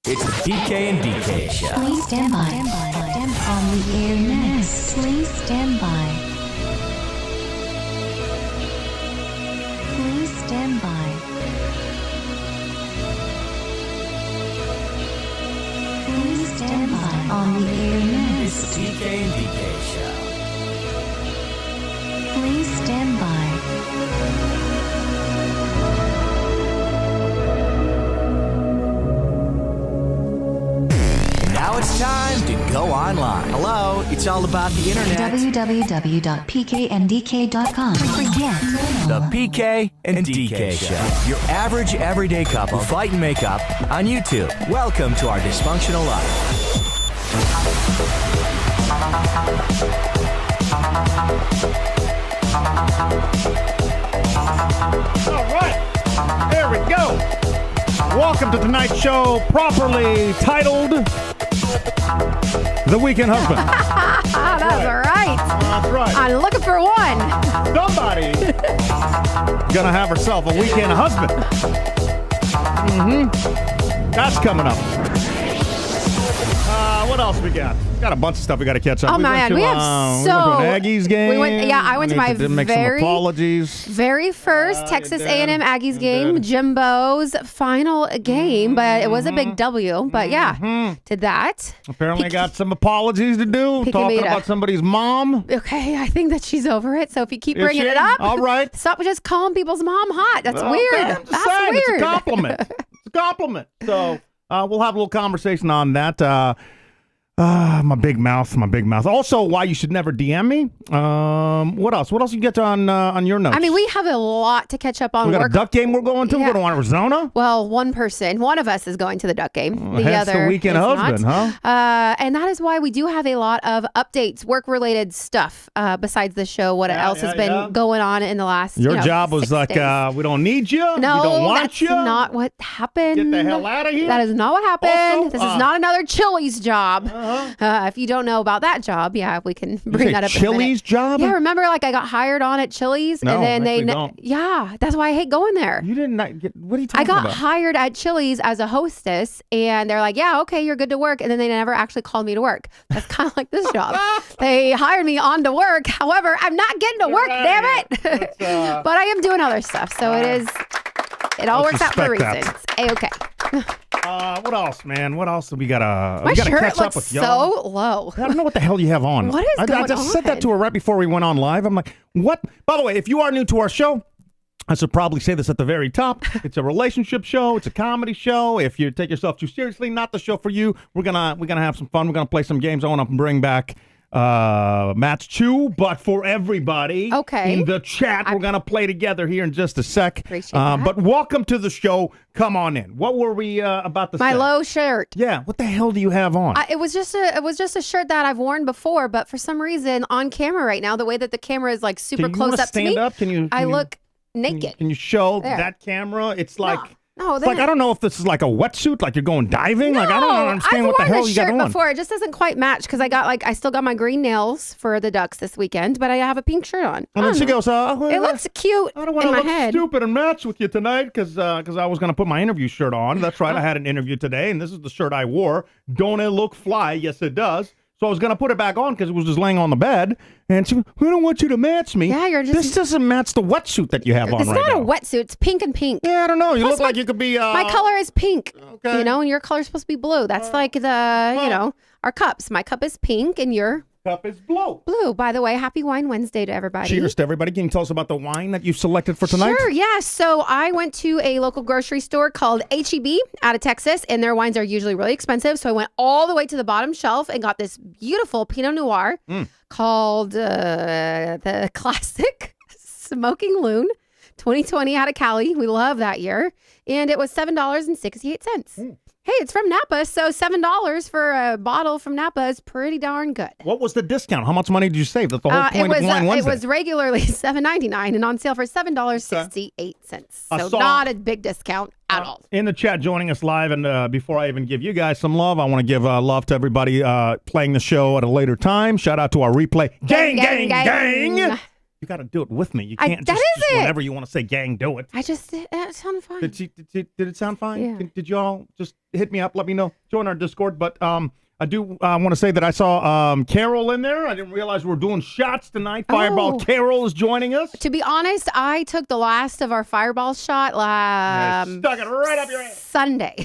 It's the PK and DK Show. Please stand by. On the air next. Please stand by. Please stand by. Please stand by. On the air It's next. the PK and DK Show. Please stand by. Now it's time to go online. Hello, it's all about the internet. www.pkndk.com. Forget. The PK and DK Show. Your average everyday couple fight and make up on YouTube. Welcome to our dysfunctional life. All right, there we go. Welcome to tonight's show, properly titled The Weekend Husband. That's right. That's right. I'm looking for one. Somebody gonna have herself a weekend husband. That's coming up. What else we got? Got a bunch of stuff we got to catch up. Oh, man, we have we went to an Aggies game. I went to my make some apologies. very first Texas you A&M did. Aggies You game, did. Jimbo's final game, but it was a big W. But yeah, did that. Apparently, got some apologies to do. Picky Talking Beta. about somebody's mom. Okay, I think that she's over it. So if you keep Is bringing she? it up, All right. stop just calling people's mom hot. That's Okay, weird. I'm just That's saying, weird. It's a compliment. It's a compliment. So we'll have a little conversation on that. My big mouth. Also, why you should never DM me. What else? What else you get on your notes? I mean, we have a lot to catch up on. We got a work. duck game we're going to. Yeah. We're going to Arizona. Well, one of us is going to the duck game. Hence the weekend is husband, not. huh? And that is why we do have a lot of updates, work-related stuff, besides the show. What else has been going on in the last Your job was 6 like, days. we don't need you. No, we don't want that's you. not what happened. Get the hell out of here. That is not what happened. Also, this is not another Chili's job. If you don't know about that job, yeah, we can bring say that up in a minute. Chili's job? Yeah, remember like I got hired on at Chili's No, and then actually don't. yeah, that's why I hate going there. You did not get. What are you I talking got about? hired at Chili's as a hostess, and they're like, yeah, okay, you're good to work. And then they never actually called me to work. That's kind of like this job. They hired me on to work. However, I'm not getting to work, Right. damn it. Let's, But I am doing other stuff. So it all I works out for a suspect reason. that. It's A-okay. What else, man? What else do we gotta? My we gotta shirt catch up looks with y'all. so low. I don't know what the hell you have on. What is I going just said that on? to her right before we went on live. I'm like, what? By the way, if you are new to our show, I should probably say this at the very top. It's a relationship show. It's a comedy show. If you take yourself too seriously, not the show for you. We're gonna have some fun. We're gonna play some games. I want to bring back match 2, but for everybody Okay. in the chat, we're gonna play together here in just a sec. Appreciate that. But welcome to the show. Come on in. What were we about to My say? low shirt. Yeah. What the hell do you have on? It was just a shirt that I've worn before, but for some reason on camera right now, the way that the camera is like super Can you close wanna up to me, stand up? Can you? I can you- look Can naked. you show There. that camera? It's like, No, it's like I don't know if this is like a wetsuit, like you're going diving. Like I don't understand I've what the worn hell this you got shirt on. before. It just doesn't quite match because I still got my green nails for the Ducks this weekend, but I have a pink shirt on. And then she goes, It looks cute I don't want in to my look head. stupid and match with you tonight because I was going to put my interview shirt on. That's right. I had an interview today, and this is the shirt I wore. Don't it look fly? Yes, it does. So I was going to put it back on because it was just laying on the bed. And she, I don't want you to match me. Yeah, you're just- This doesn't match the wetsuit that you have on It's right not now. a wetsuit. It's pink and pink. Yeah, I don't know. You Plus look like my- you could be. My color is pink, okay. and your color's supposed to be blue. That's like the, our cups. My cup is pink, and your Cup is blue. blue. By the way, happy Wine Wednesday to everybody. Cheers to everybody. Can you tell us about the wine that you selected for tonight? Sure, yeah. So I went to a local grocery store called H-E-B out of Texas, and their wines are usually really expensive. So I went all the way to the bottom shelf and got this beautiful Pinot Noir called the Classic Smoking Loon 2020 out of Cali. We love that year. And it was $7.68. Hey, it's from Napa, so $7 for a bottle from Napa is pretty darn good. What was the discount? How much money did you save? That's the whole point of Wine it Wednesday. was regularly $7.99 and on sale for $7.68. I So saw- not a big discount at all. In the chat, joining us live, and before I even give you guys some love, I want to give love to everybody playing the show at a later time. Shout out to our replay gang. You got to do it with me. You I- can't that just is it. whenever you want to say gang, do it. I just that sounded fine. Did it sound fine? Yeah. Did you all just hit me up? Let me know. Join our Discord. But I do want to say that I saw Carol in there. I didn't realize we were doing shots tonight. Fireball Oh. Carol is joining us. To be honest, I took the last of our fireball shot Stuck it right up your ass. Sunday,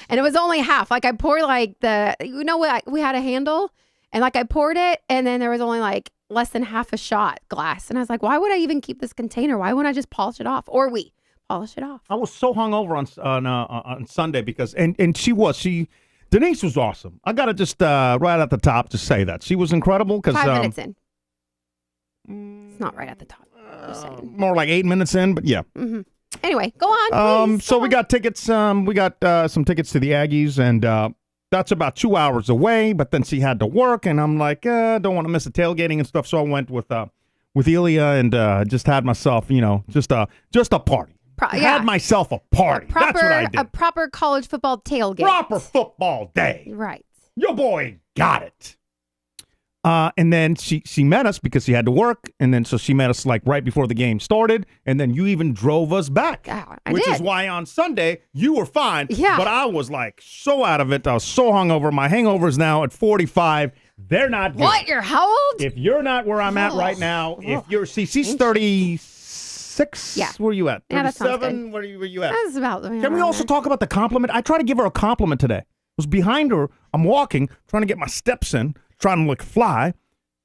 and it was only half. Like I poured like we had a handle, and like I poured it, and then there was only like less than half a shot glass, and I was like, why would I even keep this container? Why wouldn't I just polish it off? Or we polish it off? I was so hungover on Sunday because Denise was awesome. I got to just right at the top just say that she was incredible because 5 minutes in. It's not right at the top. Just saying. more like 8 minutes in, but yeah. Anyway, go on. Please, So go we on. got tickets. We got some tickets to the Aggies, and that's about 2 hours away. But then she had to work, and I'm like, don't want to miss the tailgating and stuff. So I went with Elia and just had myself, just a party. Had myself a party. That's what I did. A proper college football tailgate. Proper football day. Right. Your boy got it. And then she met us because she had to work, and then so she met us like right before the game started, and then you even drove us back, I which did. is why on Sunday you were fine. Yeah. But I was like so out of it. I was so hungover. My hangovers now at 45. They're not good. What? You're how old? If you're not where I'm at right now, if you're she's 36. Yeah. Where you at? Yeah, that sounds 37. Where you at? That's about. Can we also talk about the compliment? I tried to give her a compliment today. I was behind her. I'm walking, trying to get my steps in, trying to look fly.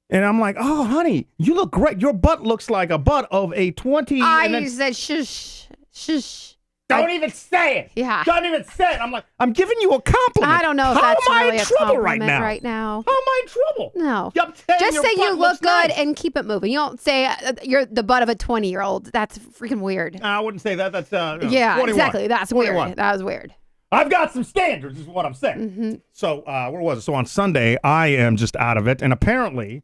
And I'm like, oh, honey, you look great. Your butt looks like a butt of a 20. and then, said shush, shush. don't even say it. Yeah. Don't even say it. I'm like, I'm giving you a compliment. I don't know if How that's am I really in a trouble compliment right now? now. How am I in trouble? No. I'm saying Just your say you butt look looks good nice. and keep it moving. You don't say you're the butt of a 20-year-old. That's freaking weird. I wouldn't say that. That's Yeah, 21. exactly. That's 21. weird. That was weird. I've got some standards, is what I'm saying. Mm-hmm. So where was it? So on Sunday, I am just out of it, and apparently,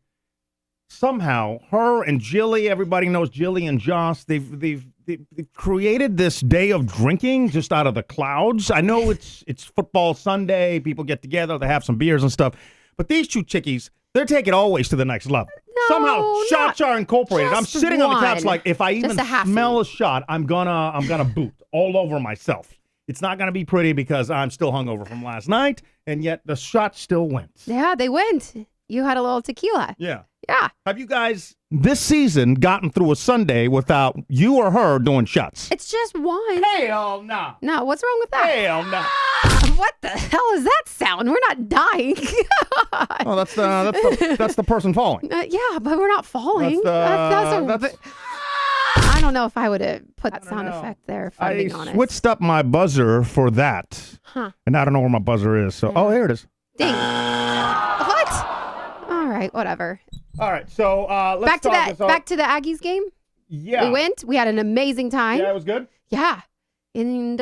somehow, her and Jilly, everybody knows Jilly and Joss, they've created this day of drinking just out of the clouds. I know it's football Sunday, people get together, they have some beers and stuff, but these two chickies, they're taking it always to the next level. No, Somehow shots are incorporated. I'm just sitting on the couch one. like, if I even Just a halfie. smell a shot, I'm gonna boot all over myself. It's not going to be pretty because I'm still hungover from last night, and yet the shot still went. Yeah, they went. You had a little tequila. Yeah. Yeah. Have you guys this season gotten through a Sunday without you or her doing shots? It's just one. Hell no. No, what's wrong with that? Hell no. What the hell is that sound? We're not dying. Oh, that's the person falling. Yeah, but we're not falling. That's- I don't know if I would have put that sound know. effect there, if I'm I being honest. switched up my buzzer for that, and I don't know where my buzzer is. So, there it is. Ding. What? All right, whatever. All right, so let's Back to start that. this off. Back to the Aggies game. Yeah. We went. We had an amazing time. Yeah, it was good. Yeah. And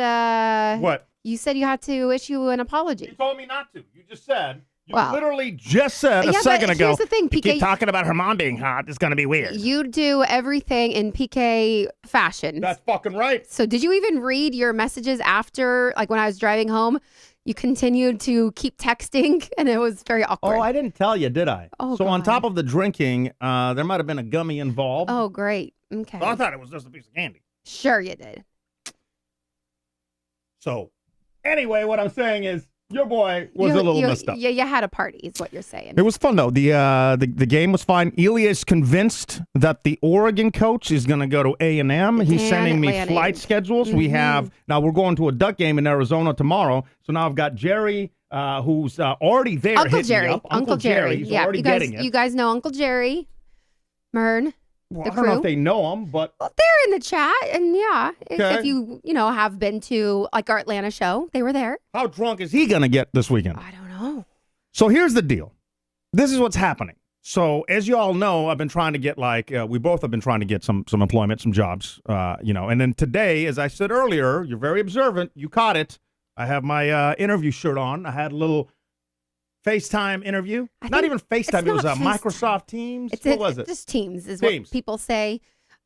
What? you said you had to issue an You apology. told me not to. You just said. You Well- literally just said a Yeah, second but ago. here's the thing, you PK. keep talking about Herman being hot. It's going to be weird. You do everything in PK fashion. That's fucking right. So did you even read your messages after, like when I was driving home? You continued to keep texting, and it was very awkward. Oh, I didn't tell you, did I? Oh, so on God. top of the drinking, there might have been a gummy involved. Oh, great. Okay. So I thought it was just a piece of candy. Sure you did. So anyway, what I'm saying is your boy was a little messed up. Yeah, you had a party, is what you're saying. It was fun though. The game was fine. Elia is convinced that the Oregon coach is going to go to A&M. He's Dan sending me Lanning. flight schedules. We have now we're going to a Duck game in Arizona tomorrow. So now I've got Jerry, who's already there. Uncle hitting me Jerry. up. Uncle Jerry. He's Yeah, already you guys, getting it. you guys know Uncle Jerry, Mern. Well, the I don't know crew. if they know him, but Well, they're in the chat, and yeah, Okay. if you have been to like our Atlanta show, they were there. how drunk is he going to get this weekend? I don't know. So here's the deal. This is what's happening. So as you all know, I've been trying to get we both have been trying to get some employment, some jobs, and then today, as I said earlier, you're very observant. You caught it. I have my interview shirt on. I had a little FaceTime interview. I Not think even FaceTime. it's It was not Microsoft Teams. It's What was it? Just Teams is Teams. what people say.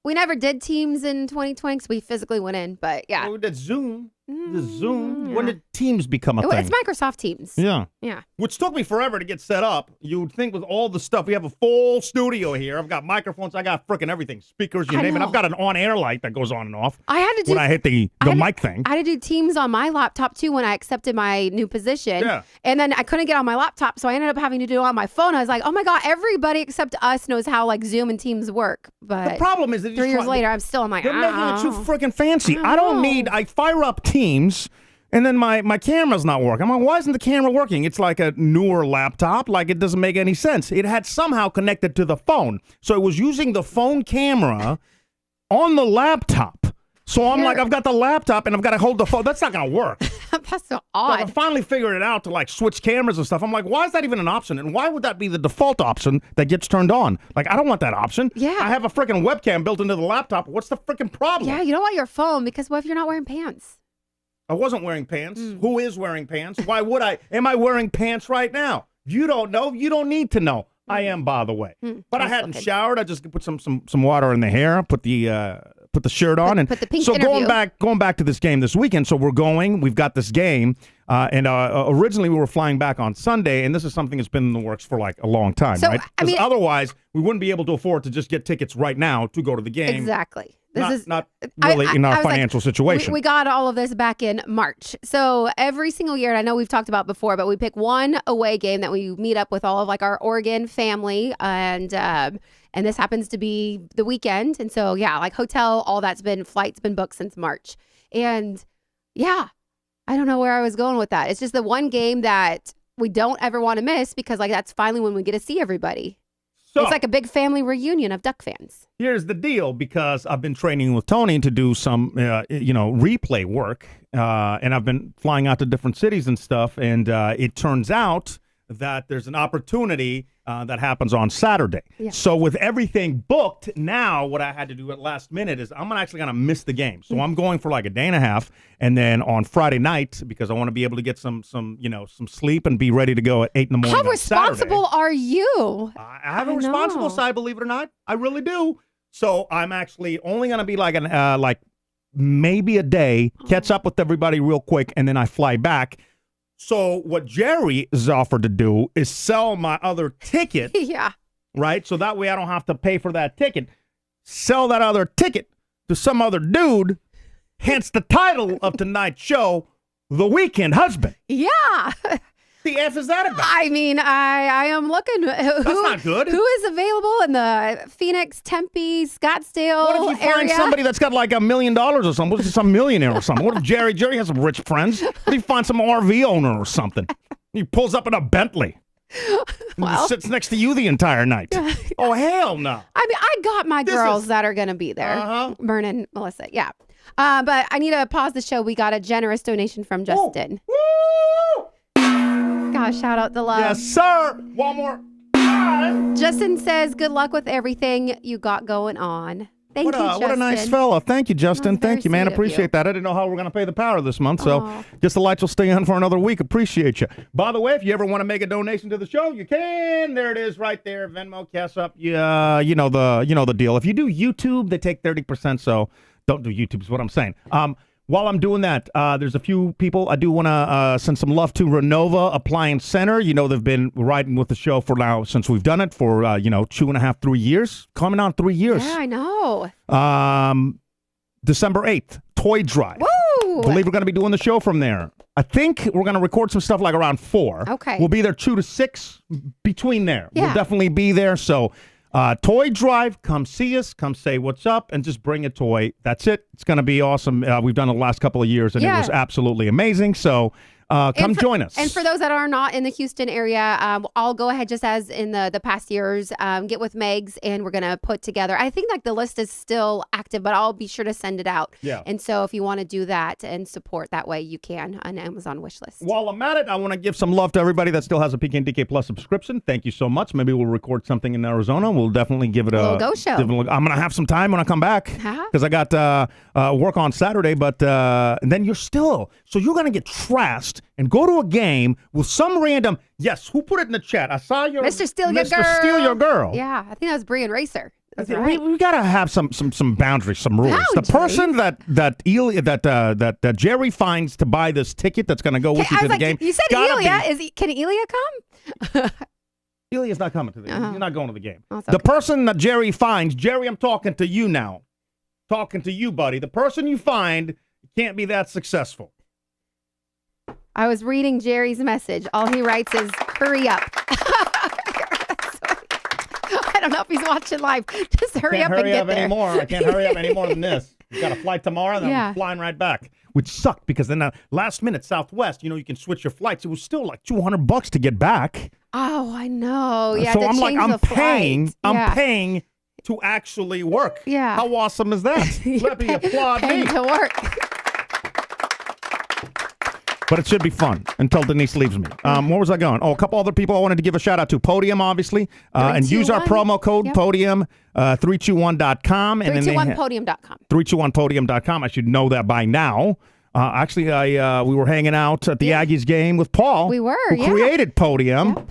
We never did Teams in 2020 because we physically went in, but yeah. Well, we did Zoom. The Zoom? When did Teams become a thing? It's Microsoft Teams. Yeah. Yeah. Which took me forever to get set up. You would think with all the stuff, we have a full studio here. I've got microphones. I got freaking everything. Speakers, you name it. know. I've got an on-air light that goes on and off I had to do when I hit the mic thing. I had to do Teams on my laptop too when I accepted my new position. Yeah. And then I couldn't get on my laptop, so I ended up having to do it on my phone. I was like, oh my God, everybody except us knows how like Zoom and Teams work. But The problem is that 3 years later, I'm still on my they're making it too freaking fancy. I fire up Teams, and then my camera's not working. I'm like, why isn't the camera working? It's like a newer laptop. Like, it doesn't make any sense. It had somehow connected to the phone. So it was using the phone camera on the laptop. So I'm like, I've got the laptop, and I've got to hold the phone. That's not going to work. That's so Like, I odd. finally figured it out to like switch cameras and stuff. I'm like, why is that even an option? And why would that be the default option that gets turned on? Like, I don't want that option. Yeah. I have a freaking webcam built into the laptop. What's the freaking problem? Yeah, you don't want your phone because what if you're not wearing pants? I wasn't wearing pants. Who is wearing pants? Why would I? Am I wearing pants right now? You don't know. You don't need to know. I am, by the way. But I nice hadn't looking. showered. I just put some water in the hair. Put the shirt on, and put the pink so interview. going back to this game this weekend. So we've got this game, and originally we were flying back on Sunday, and this is something that's been in the works for like a long time, So, right? I mean- otherwise we wouldn't be able to afford to just get tickets right now to go to the game. Exactly. This Not, is not really in our I was like, financial situation. We got all of this back in March. So every single year, and I know we've talked about before, but we pick one away game that we meet up with all of like our Oregon family, and this happens to be the weekend. And so yeah, like hotel, all flights been booked since March, and yeah, I don't know where I was going with that. It's just the one game that we don't ever want to miss because like that's finally when we get to see everybody. So, It's like a big family reunion of Duck fans. here's the deal, because I've been training with Tony to do some, replay work, and I've been flying out to different cities and stuff, and it turns out that there's an opportunity that happens on Saturday. Yeah. So with everything booked, now what I had to do at last minute is I'm actually going to miss the game. So I'm going for like a day and a half, and then on Friday night, because I want to be able to get some sleep and be ready to go at 8 in the morning How on Saturday. responsible are you? I have a I responsible know. side, believe it or not. I really do. So I'm actually only going to be like maybe a day, catch up with everybody real quick, and then I fly back. So what Jerry is offered to do is sell my other ticket, Yeah. right? So that way I don't have to pay for that ticket. Sell that other ticket to some other dude, hence the title of tonight's show, The Weekend Husband. Yeah. The F is that about? I mean, I am looking. That's not good. Who is available in the Phoenix, Tempe, Scottsdale What if you find area? somebody that's got like $1 million or something? What if some millionaire or something? What if Jerry has some rich friends? What if you find some RV owner or something? He pulls up in a Bentley. And Well. just sits next to you the entire night. Oh, hell no. I mean, I got my This girls is- that are going to be there. Uh-huh. Vern and Melissa. Yeah. But I need to pause the show. We got a generous donation from Justin. Woo! Gosh, shout out to love. Yes, sir. One more time. Justin says, good luck with everything you got going on. Thank What you, Justin. a nice fella. Thank you, Justin. That's very Thank you, man. sweet of Appreciate you. that. I didn't know how we were going to pay the power this month, so Aw. guess the lights will stay on for another week. Appreciate you. By the way, if you ever want to make a donation to the show, you can. There it is right there. Venmo, Cash Up. Yeah, you know the deal. If you do YouTube, they take 30%, so don't do YouTube is what I'm saying. While I'm doing that, there's a few people I do want to send some love to. Renova Appliance Center. You know, they've been riding with the show for now since we've done it for, 2.5, 3 years. Coming on 3 years. Yeah, I know. December 8th, Toy Drive. Woo! Believe we're going to be doing the show from there. I think we're going to record some stuff like around 4. Okay. We'll be there 2 to 6, between there. Yeah. We'll definitely be there. So Toy Drive, come see us, come say what's up, and just bring a toy. That's it. It's going to be awesome. We've done it the last couple of years, and Yeah. it was absolutely amazing. So come join us. And for those that are not in the Houston area, I'll go ahead, just as in the past years, get with Megs, and we're going to put together, I think like the list is still active, but I'll be sure to send it out. Yeah. And so if you want to do that and support that way, you can on Amazon wish list. While I'm at it, I want to give some love to everybody that still has a PKNDK Plus subscription. Thank you so much. Maybe we'll record something in Arizona. We'll definitely give it a little go show. I'm going to have some time when I come back Uh-huh. because I got work on Saturday. But and then you're going to get trashed and go to a game with some random. Yes, who put it in the chat? I saw your Mr. Steal Your Mr. Girl. Steal Your Girl. Yeah, I think that was Brian Racer. That's right. We gotta have some boundaries, some rules. The person that Jerry finds to buy this ticket that's gonna go with you to the game. You said Elia. Can Elia come? Elia's not coming to the game. He's not going to the game. Oh, the person that Jerry finds, Jerry, I'm talking to you now. Talking to you, buddy. The person you find can't be that successful. I was reading Jerry's message. All he writes is, hurry up. I don't know if he's watching live. Just hurry up and get there. Anymore. I can't hurry up any more than this. We've got a flight tomorrow, and then I'm flying right back, which sucked because then last minute Southwest, you can switch your flights. It was still like $200 to get back. Oh, I know. Yeah. So I'm like, I'm paying to actually work. Yeah. How awesome is that? Let me applaud me. To work. But it should be fun until Denise leaves me. Where was I going? Oh, a couple other people I wanted to give a shout out to. Podium, obviously. And use our promo code Podium, 321.com. 321podium.com. 321podium.com. I should know that by now. Actually, we were hanging out at the Aggies game with Paul. We were, who created Podium. Yep.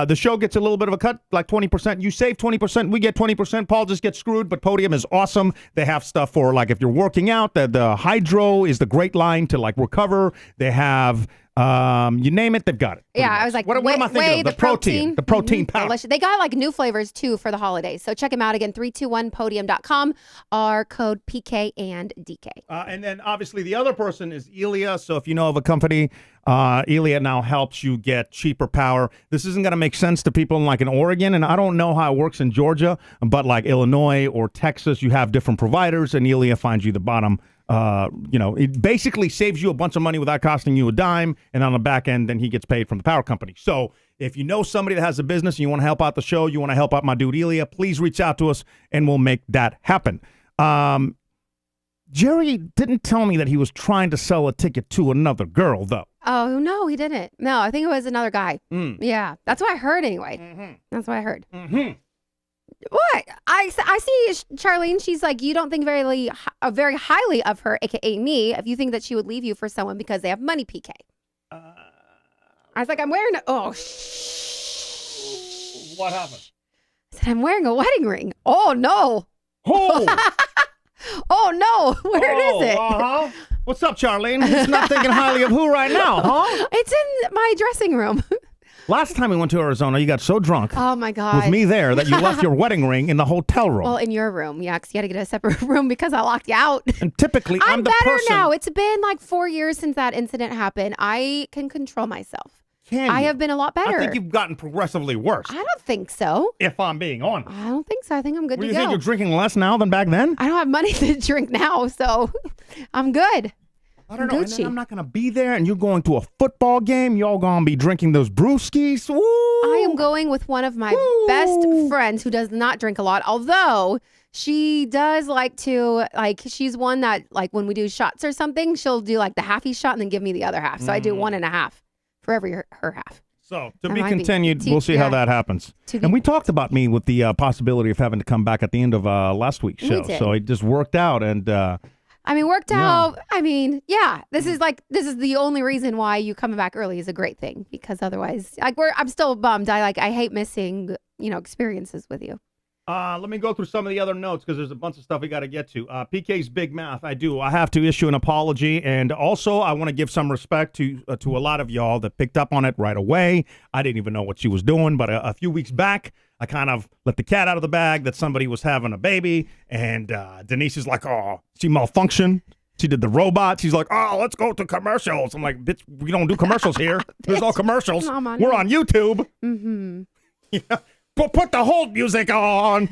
The show gets a little bit of a cut, like 20%. You save 20%, we get 20%. Paul just gets screwed, but Podium is awesome. They have stuff for, like, if you're working out, the Hydro is the great line to, like, recover. They have, you name it, they've got it. Yeah, I was like, what am I thinking of? The protein. The protein powder. Delicious. They got, like, new flavors, too, for the holidays. So check them out again, 321podium.com. Our code PK and DK. And then, obviously, the other person is Elia. So if you know of a company, Elia now helps you get cheaper power. This isn't going to make sense to people in Oregon, and I don't know how it works in Georgia, but like Illinois or Texas, you have different providers, and Elia finds you the bottom. It basically saves you a bunch of money without costing you a dime, and on the back end, then he gets paid from the power company. So if you know somebody that has a business and you want to help out the show, you want to help out my dude Elia, please reach out to us, and we'll make that happen. Jerry didn't tell me that he was trying to sell a ticket to another girl, though. Oh, no, he didn't. No, I think it was another guy. Yeah, that's what I heard anyway. Mm-hmm. That's what I heard. Mm-hmm. What? I see Charlene, she's like, you don't think very highly of her, a.k.a. me, if you think that she would leave you for someone because they have money, PK. I was like, I'm wearing What happened? I said, I'm wearing a wedding ring. Oh, no. Oh! Oh, no. Where is it? Uh-huh. What's up, Charlene? Who's not thinking highly of who right now, huh? It's in my dressing room. Last time we went to Arizona, you got so drunk. Oh, my God. With me there that you left your wedding ring in the hotel room. Well, in your room, yeah, because you had to get a separate room because I locked you out. And typically, I'm the better person. now. It's been like 4 years since that incident happened. I can control myself. I have been a lot better. I think you've gotten progressively worse. I don't think so. If I'm being honest. I don't think so. I think I'm good to go. You think you're drinking less now than back then? I don't have money to drink now, so I'm good. I don't know. And then I'm not going to be there, and you're going to a football game. Y'all going to be drinking those brewskis. Ooh. I am going with one of my best friends who does not drink a lot, although she does like to, she's one that, when we do shots or something, she'll do, the halfy shot and then give me the other half. So I do 1.5 for every her half. So, to be continued, we'll see how that happens. And we talked about me with the possibility of having to come back at the end of last week's show. So it just worked out, and... worked out. This is the only reason why you coming back early is a great thing, because otherwise, I'm still bummed. I hate missing, experiences with you. Let me go through some of the other notes because there's a bunch of stuff we got to get to. PK's Big Math. I have to issue an apology, and also I want to give some respect to a lot of y'all that picked up on it right away. I didn't even know what she was doing, but a few weeks back, I kind of let the cat out of the bag that somebody was having a baby, and Denise is like, oh, she malfunctioned. She did the robot. She's like, oh, let's go to commercials. I'm like, bitch, we don't do commercials here. There's all commercials. We're on YouTube. Mm-hmm. Yeah. Put the hold music on.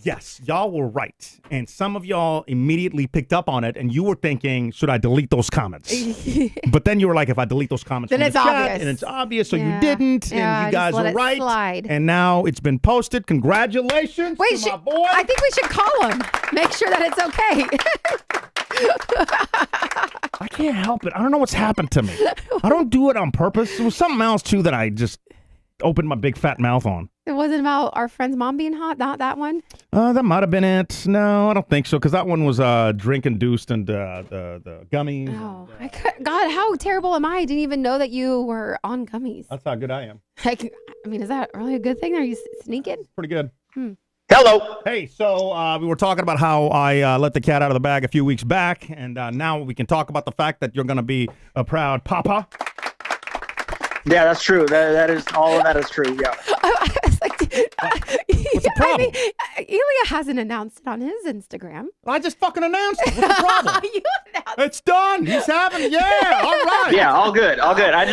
Yes, y'all were right. And some of y'all immediately picked up on it, and you were thinking, should I delete those comments? But then you were like, if I delete those comments then from it's the chat, obvious. and it's obvious, so you didn't, and you guys were right. Slide. And now it's been posted. Congratulations to my boy. I think we should call him. Make sure that it's okay. I can't help it. I don't know what's happened to me. I don't do it on purpose. It was something else, too, that I just opened my big fat mouth on. It wasn't about our friend's mom being hot, not that one? That might have been it. No, I don't think so, because that one was drink-induced and the gummies. Oh, God, how terrible am I? I didn't even know that you were on gummies. That's how good I am. Is that really a good thing? Are you sneaking? Pretty good. Hello. Hey, so we were talking about how I let the cat out of the bag a few weeks back, and now we can talk about the fact that you're going to be a proud papa. Yeah, that's true. That is all of that is true. Yeah. I was like, What's the problem? Ilya hasn't announced it on his Instagram. I just fucking announced it. What's the problem? You announced It's done. He's having it. Yeah, all right. Yeah, all good. All good. I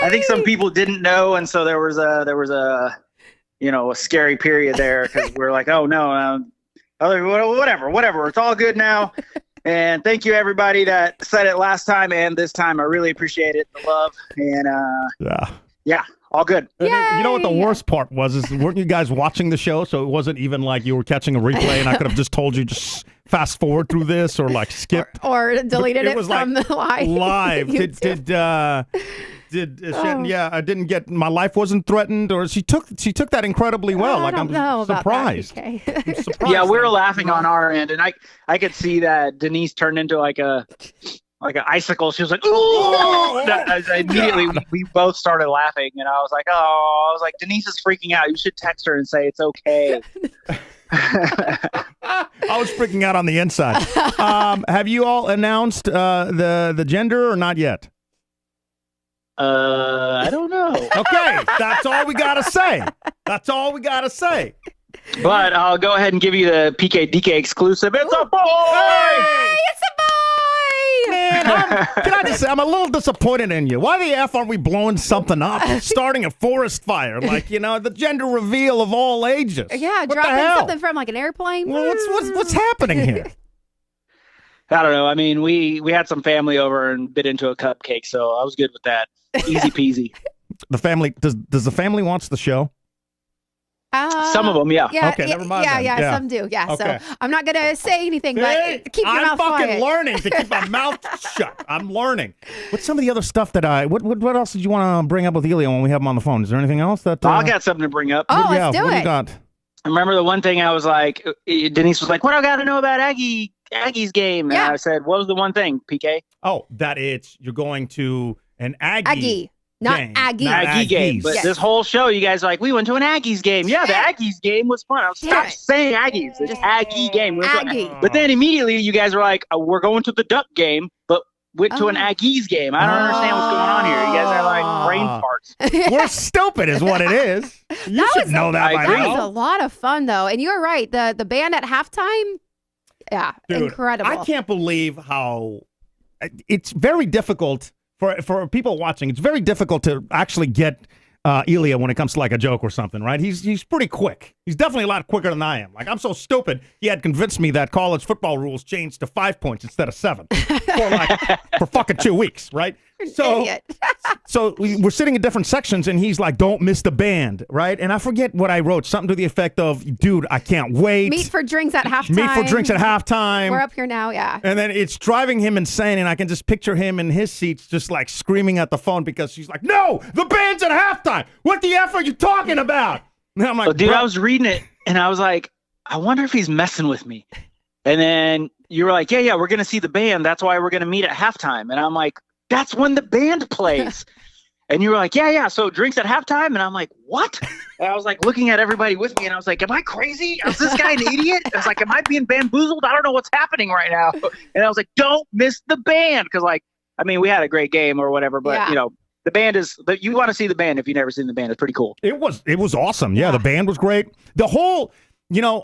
think some people didn't know, and so there was a a scary period there because we're like, oh no, whatever. It's all good now. And thank you everybody that said it last time and this time. I really appreciate it, the love, and yeah, all good. And you know what the Yay! worst part was? Is weren't you guys watching the show? So it wasn't even like you were catching a replay, and I could have just told you just fast forward through this or like skip. or deleted it was from like the live. Live. Did Shannon? Yeah, I didn't get. My life wasn't threatened, or she took that incredibly well. I Like don't I'm know about surprised. that, PK. I'm surprised. Yeah, we were laughing on our end, and I could see that Denise turned into like an icicle. She was like, "Ooh!" Immediately, we both started laughing, and I was like, Denise is freaking out. You should text her and say it's okay. I was freaking out on the inside. Have you all announced the gender or not yet? I don't know, Okay, that's all we gotta say. That's all we gotta say. but I'll go ahead and give you the PK DK exclusive. It's a boy. Hey! It's a boy! Man, can I just say, I'm a little disappointed in you. Why the F aren't we blowing something up? Starting a forest fire. Like, the gender reveal of all ages. Yeah, what the dropping hell? something from like an airplane. Well, what's happening here? I don't know. I mean, we had some family over and bit into a cupcake, so I was good with that. Easy peasy. The family, does the family watch the show? Some of them, yeah. Yeah, Okay, never mind Yeah, then. yeah, Yeah. some do. Yeah, Okay. so I'm not gonna say anything, Hey, but keep your I'm mouth fucking quiet. learning to keep my mouth shut. I'm learning. What's some of the other stuff that what else did you want to bring up with Elio when we have him on the phone? Is there anything else that? I got something to bring up. Oh, yeah, let's do what do it. you got? I remember the one thing I was like, Denise was like, "What do I got to know about Aggie's game?" And Yeah. I said, "What was the one thing, PK?" Oh, that you're going to an Aggie, not game, Aggie. not Aggie game. But Yes. this whole show, you guys are like, "We went to an Aggies game." Yeah, the Aggies game was fun. I was Damn stop it. saying Aggies. It's Just Aggie game. We went to- Aggie. But then immediately you guys were like, "We're going to the Duck game," but went to an Oh. Aggies game. I don't understand what's going on here. You guys are like brain farts. We're stupid, is what it is. You should know that I by agree. That was now. a lot of fun, though, and you're right. The band at halftime, yeah, Dude, incredible. I can't believe how it's very difficult for people watching. It's very difficult to actually get Ilya when it comes to like a joke or something, right? He's pretty quick. He's definitely a lot quicker than I am. Like, I'm so stupid. He had convinced me that college football rules changed to 5 points instead of 7 for fucking 2 weeks, right? So, Idiot. so we're sitting in different sections, and he's like, "Don't miss the band," right? And I forget what I wrote. Something to the effect of, "Dude, I can't wait." Meet for drinks at halftime. Meet for drinks at halftime. We're up here now, yeah. And then it's driving him insane, and I can just picture him in his seats just like screaming at the phone because she's like, "No, the band's at halftime. What the F are you talking about?" And I'm like, Oh, dude, "Bro." I was reading it and I was like, I wonder if he's messing with me. And then you were like, yeah, we're going to see the band. That's why we're going to meet at halftime. And I'm like, that's when the band plays. And you were like, yeah. So drinks at halftime. And I'm like, what? And I was like looking at everybody with me and I was like, am I crazy? Is this guy an idiot? I was like, am I being bamboozled? I don't know what's happening right now. And I was like, don't miss the band. Cause we had a great game or whatever, but Yeah. the band you want to see the band if you've never seen the band. It's pretty cool. It was awesome. Yeah, the band was great. The whole,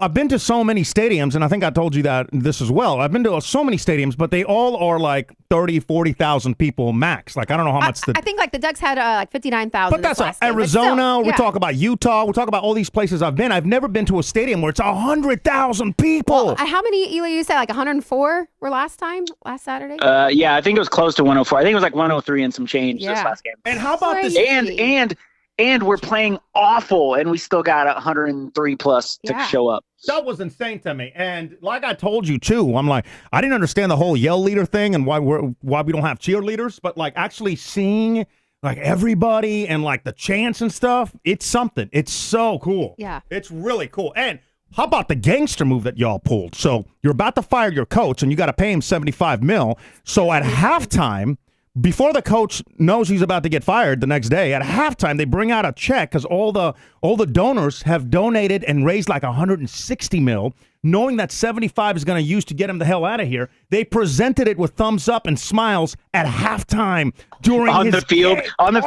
I've been to so many stadiums, and I think I told you that this as well. I've been to so many stadiums, but they all are like 30, 40,000 people max. Like, I don't know how much I think like the Ducks had like 59,000. But that's this last game, but Arizona. still, We yeah. talk about Utah. We talk about all these places I've been. I've never been to a stadium where it's 100,000 people. Well, how many, Eli, you said like 104 were last Saturday? Yeah, I think it was close to 104. I think it was like 103 and some change this Yeah. last game. And how about this? Crazy. And we're playing awful, and we still got 103 plus to Yeah. show up. That was insane to me. And like I told you too, I'm like, I didn't understand the whole yell leader thing and why we don't have cheerleaders, but like actually seeing like everybody and like the chants and stuff, it's something. It's so cool. Yeah. It's really cool. And how about the gangster move that y'all pulled? So you're about to fire your coach and you got to pay him $75 million. So at halftime, before the coach knows he's about to get fired the next day, at halftime, they bring out a check because all the donors have donated and raised like $160 million, knowing that 75 is going to use to get him the hell out of here. They presented it with thumbs up and smiles at halftime during on his the field, game. on the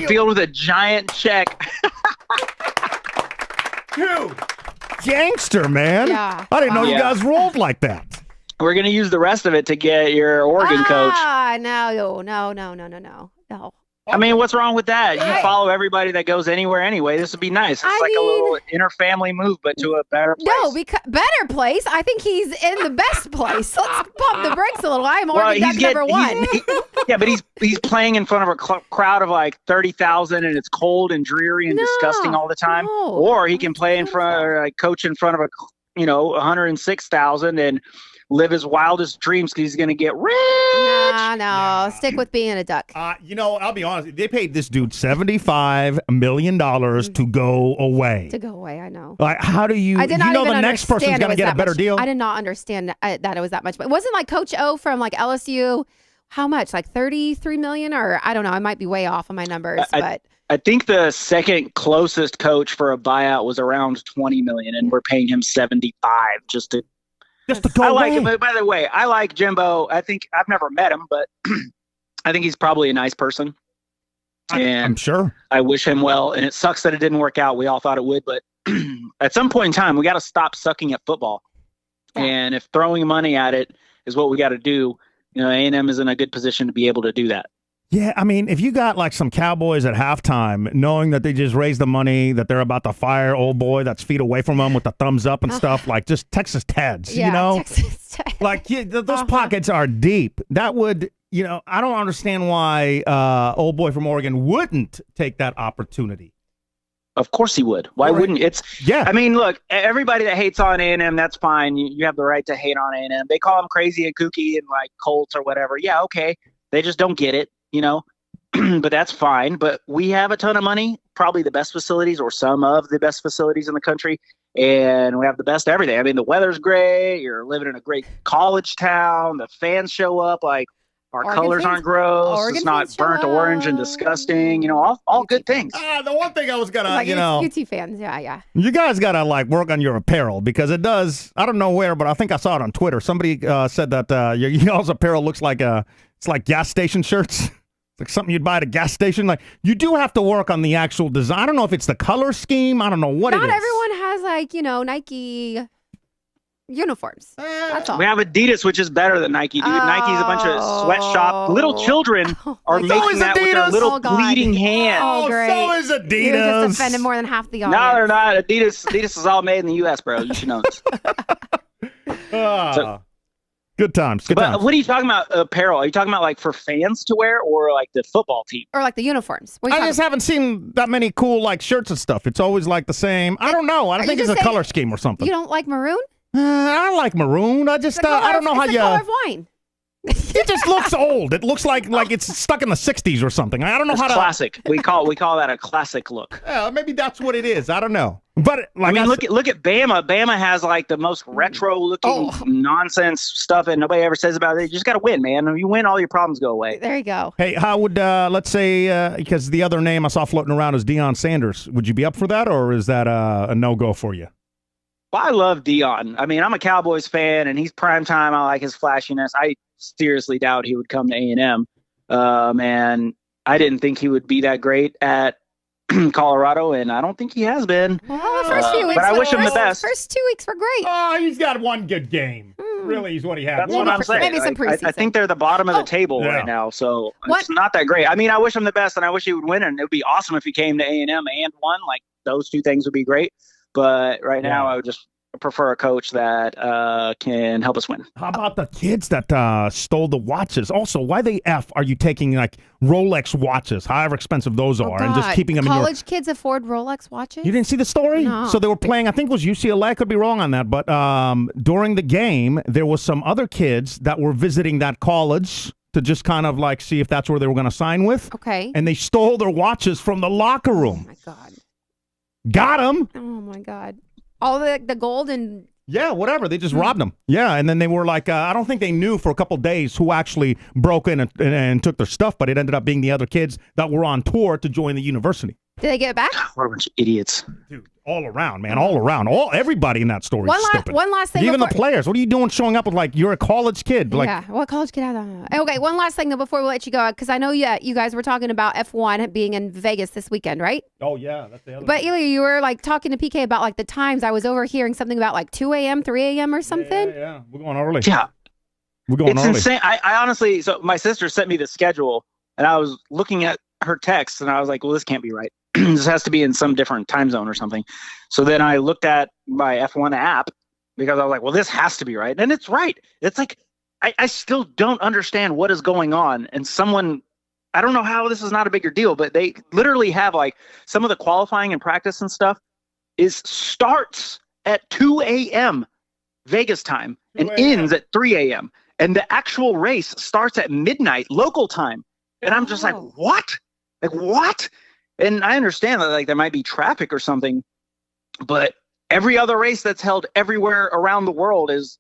field with a giant check. Dude, gangster, man. Yeah. I didn't know you Yeah. guys rolled like that. We're gonna use the rest of it to get your Oregon coach. No. I mean, what's wrong with that? You Right. follow everybody that goes anywhere anyway. This would be nice. It's I like a mean- little inter-family move, but to a better place. No, because better place. I think he's in the best place. Let's pump the brakes a little. I'm Oregon Duck number one. Yeah, but he's playing in front of a crowd of like 30,000, and it's cold and dreary and No, disgusting all the time. no. Or he can play in front, or like coach in front of 106,000 and live his wildest dreams because he's going to get rich. No. Stick with being a duck. I'll be honest. They paid this dude $75 million to go away. To go away, I know. Like, how do you? I did not You know even the next person's understand it going to was get a that better much. deal. I did not understand that it was that much. But it wasn't like Coach O from like LSU. How much? Like 33 million, or I don't know. I might be way off on my numbers, but I think the second closest coach for a buyout was around 20 million, and we're paying him 75 just to. go I like away. him. But by the way, I like Jimbo. I think I've never met him, but I think he's probably a nice person. I'm And sure. I wish him well. And it sucks that it didn't work out. We all thought it would, but at some point in time, we got to stop sucking at football. Yeah. And if throwing money at it is what we got to do, A&M is in a good position to be able to do that. Yeah, I mean, if you got like some Cowboys at halftime, knowing that they just raised the money, that they're about to fire old boy that's feet away from them with the thumbs up and stuff, like just Texas Teds, yeah, you know? Texas Tech. Like those pockets are deep. That would, I don't understand why old boy from Oregon wouldn't take that opportunity. Of course he would. Why Right. wouldn't? Yeah. I mean, look, everybody that hates on A&M, that's fine. You have the right to hate on A&M. They call them crazy and kooky and like Colts or whatever. Yeah, okay. They just don't get it, but that's fine. But we have a ton of money, probably the best facilities or some of the best facilities in the country. And we have the best everything. I mean, the weather's great. You're living in a great college town. The fans show up. Like, our Oregon colors fans- aren't gross. Oregon It's not fans show burnt orange and up. disgusting. All good things. The one thing I was gonna, Like UT fans, yeah. you guys gotta like work on your apparel because it does. I don't know where, but I think I saw it on Twitter. Somebody said that y'all's apparel looks like it's like gas station shirts. It's like something you'd buy at a gas station. Like you do have to work on the actual design. I don't know if it's the color scheme. I don't know what it is. Not everyone has like Nike uniforms. That's all. We have Adidas, which is better than Nike, dude. Nike's a bunch of sweatshop. Little children are It's making always that with their Adidas. little Oh, God. bleeding hands. Oh, great. So is Adidas. You just offended more than half the No, audience. they're not. Adidas is all made in the U.S., bro. You should know this. Good times. Good But times. what are you talking about apparel? Are you talking about like for fans to wear or like the football team? Or like the uniforms. What are you I talking just haven't seen that many cool like shirts and stuff. It's always like the same. I don't know. I Are think you it's a just color saying scheme or something. You don't like maroon? I like maroon. I just I don't know how it's you. the color of wine. It just looks old. It looks like it's stuck in the '60s or something. I don't know It's how to. classic. We call that a classic look. Yeah, maybe that's what it is. I don't know. But like I mean, I look at Bama. Bama has like the most retro looking nonsense stuff, and nobody ever says about it. You just got to win, man. If you win, all your problems go away. There you go. Hey, how would let's say because the other name I saw floating around is Deion Sanders. Would you be up for that, or is that a no go for you? Well, I love Dion. I mean, I'm a Cowboys fan, and he's prime time. I like his flashiness. I seriously doubt he would come to A&M. And I didn't think he would be that great at Colorado, and I don't think he has been. Well, the first few weeks. but I wish him the best. First 2 weeks were great. Oh, he's got one good game. Really, is what he had. That's Maybe what I'm saying. maybe some Like, I preseason. think they're the bottom of the table Yeah. right now, so What- it's not that great. I mean, I wish him the best, and I wish he would win, and it would be awesome if he came to A&M and won. Like, those two things would be great. But right now, I would just prefer a coach that can help us win. How about the kids that stole the watches? Also, why the F are you taking like Rolex watches, however expensive those are, and just God. keeping them in your... College kids afford Rolex watches? You didn't see the story? No. So they were playing, I think it was UCLA, I could be wrong on that, but during the game, there was some other kids that were visiting that college to just kind of like see if that's where they were going to sign with. Okay. And they stole their watches from the locker Oh room. my God. Got them. Oh my God. All the gold and Yeah, whatever. They just robbed them. Yeah, and then they were like, I don't think they knew for a couple days who actually broke in and took their stuff, but it ended up being the other kids that were on tour to join the university. Did they get it back? What a bunch of idiots. Dude, all around, man, all around. Everybody in that story is stupid. One last thing. Even the before- players. What are you doing showing up with, like, you're a college kid? Like, yeah, what college kid? I don't know. Okay, one last thing though before we let you go, because I know you guys were talking about F1 being in Vegas this weekend, right? oh, yeah, that's the other But Ilya, you were like talking to PK about like the times. I was overhearing something about like 2 a.m., 3 a.m. or something. Yeah, we're going early. Yeah. We're going It's early. insane. I honestly, so my sister sent me the schedule and I was looking at her text and I was like, well, this can't be right. This has to be in some different time zone or something. So then I looked at my F1 app because I was like, well, this has to be right. And it's right. It's like, I still don't understand what is going on. And someone, I don't know how this is not a bigger deal, but they literally have like some of the qualifying and practice and stuff starts at 2 a.m. Vegas time and 2 a.m. ends at 3 a.m. And the actual race starts at midnight local time. And I'm just like, Oh. what? Like, what? And I understand that like there might be traffic or something, but every other race that's held everywhere around the world is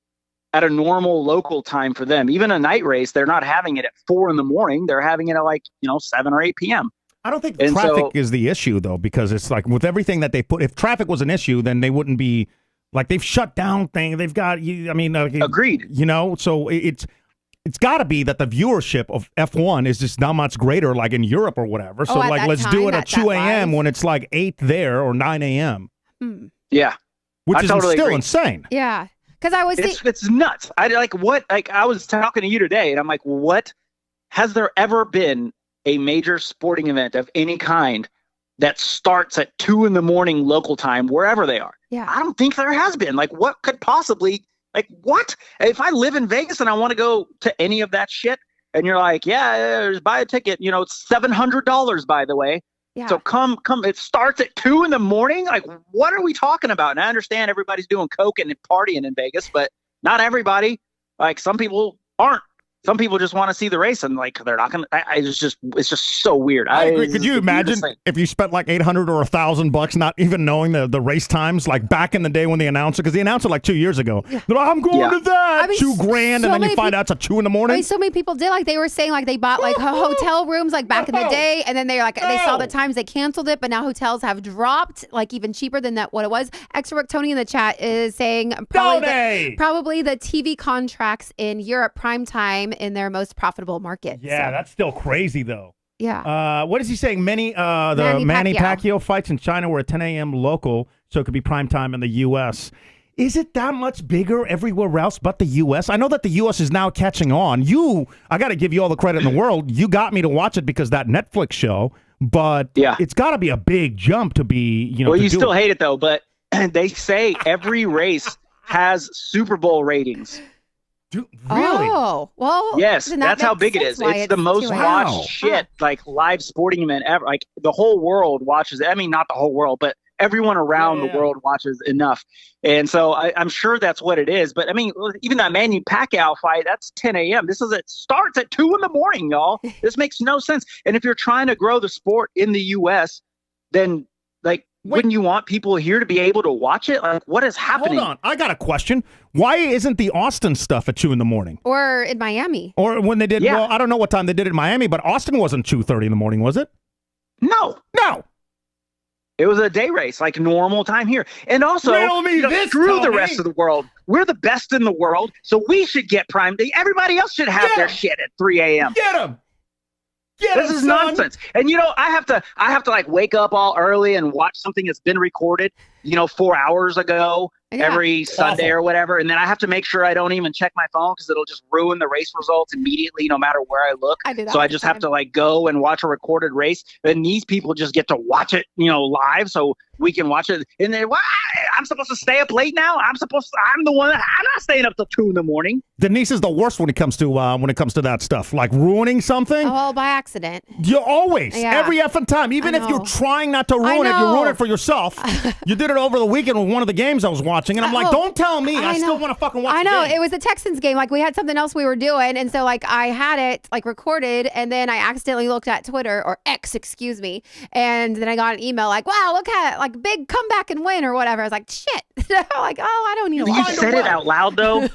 at a normal local time for them. Even a night race, they're not having it at 4 a.m. They're having it at like, 7 or 8 p.m. I don't think And traffic so- is the issue, though, because it's like with everything that they put, if traffic was an issue, then they wouldn't be, like, they've shut down things. They've got, Agreed. So it's got to be that the viewership of F1 is just not much greater, like in Europe or whatever. So, at like, that let's time, do it at that's at 2 a.m. live. when it's like 8 there or 9 a.m., Yeah. which I is totally still agree. insane. Yeah, because I was It's nuts. I was talking to you today and I'm like, what has there ever been a major sporting event of any kind that starts at 2 a.m. local time, wherever they are? yeah. I don't think there has been. Like, what could possibly, like, what? If I live in Vegas and I want to go to any of that shit, and you're like, yeah, just buy a ticket, it's $700, by the way. Yeah. So come, it starts at 2 a.m. Like, what are we talking about? And I understand everybody's doing coke and partying in Vegas, but not everybody. Like, some people aren't. Some people just want to see the race, and like they're not gonna. It's just so weird. I agree. Could you it's imagine insane. if you spent like $800 or $1,000 not even knowing the race times, like back in the day when they announced it? Because they announced it like 2 years ago. Yeah. They're like, I'm going Yeah. to that. I mean, $2,000, so and then you many find out it's at 2 a.m. I mean, so many people did. Like they were saying, like they bought like hotel rooms like back in the day, and then they saw the times they canceled it, but now hotels have dropped like even cheaper than what it was. Extra Tony in the chat is saying Tony! probably the TV contracts in Europe prime time in their most profitable market. Yeah, So, that's still crazy though. yeah. What is he saying? The Manny Manny Pacquiao. Pacquiao fights in China were at 10 a.m. local, so it could be prime time in the U.S. Is it that much bigger everywhere else but the U.S.? I know that the U.S. is now catching on. I got to give you all the credit in the world. You got me to watch it because that Netflix show, but Yeah. it's got to be a big jump to be, Well, to you do still it. hate it though, but they say every race has Super Bowl ratings. Dude, really? Oh, well. Yes, then that that's how makes big it sense is. why It's the most 2 a.m. Wow. watched shit, like live sporting event ever. Like the whole world watches it. I mean, not the whole world, but everyone around Yeah. the world watches enough. And so I'm sure that's what it is. But I mean, even that Manny Pacquiao fight, that's 10 a.m. It starts at 2 a.m, y'all. This makes no sense. And if you're trying to grow the sport in the U.S., then like, wouldn't you want people here to be able to watch it? Like, what is happening? Hold on. I got a question. Why isn't the Austin stuff at 2 a.m? Or in Miami. Or when they did, Yeah. well, I don't know what time they did it in Miami, but Austin wasn't 2:30 in the morning, was it? No. No. It was a day race, like normal time here. And also, Riddle me this, screw the Tony. rest of the world. We're the best in the world, so we should get prime day. Everybody else should have Yeah. their shit at 3 a.m. Get him. Get This him, is son. nonsense. And I have to like wake up all early and watch something that's been recorded, 4 hours ago Yeah. every Sunday Awful. or whatever. And then I have to make sure I don't even check my phone because it'll just ruin the race results immediately, no matter where I look. I do that So all I the just have time. to like go and watch a recorded race. And these people just get to watch it, live so we can watch it. And then I'm supposed to stay up late now? I'm the one I'm not staying up till 2 a.m. Denise is the worst when it comes to that stuff, like ruining something. Oh, well, by accident. You always, Yeah. every effing time, even I if you're know. trying not to ruin it, you know. ruin it for yourself. You did it over the weekend with one of the games I was watching, and I'm like, Oh, don't tell me. I still know. want to fucking watch. I the know. game. It was a Texans game. Like we had something else we were doing. And so like I had it like recorded and then I accidentally looked at Twitter or X, excuse me. And then I got an email like, wow, look at like big comeback and win or whatever. I was like, shit. I'm like, oh, I don't need to You watch said it out loud though.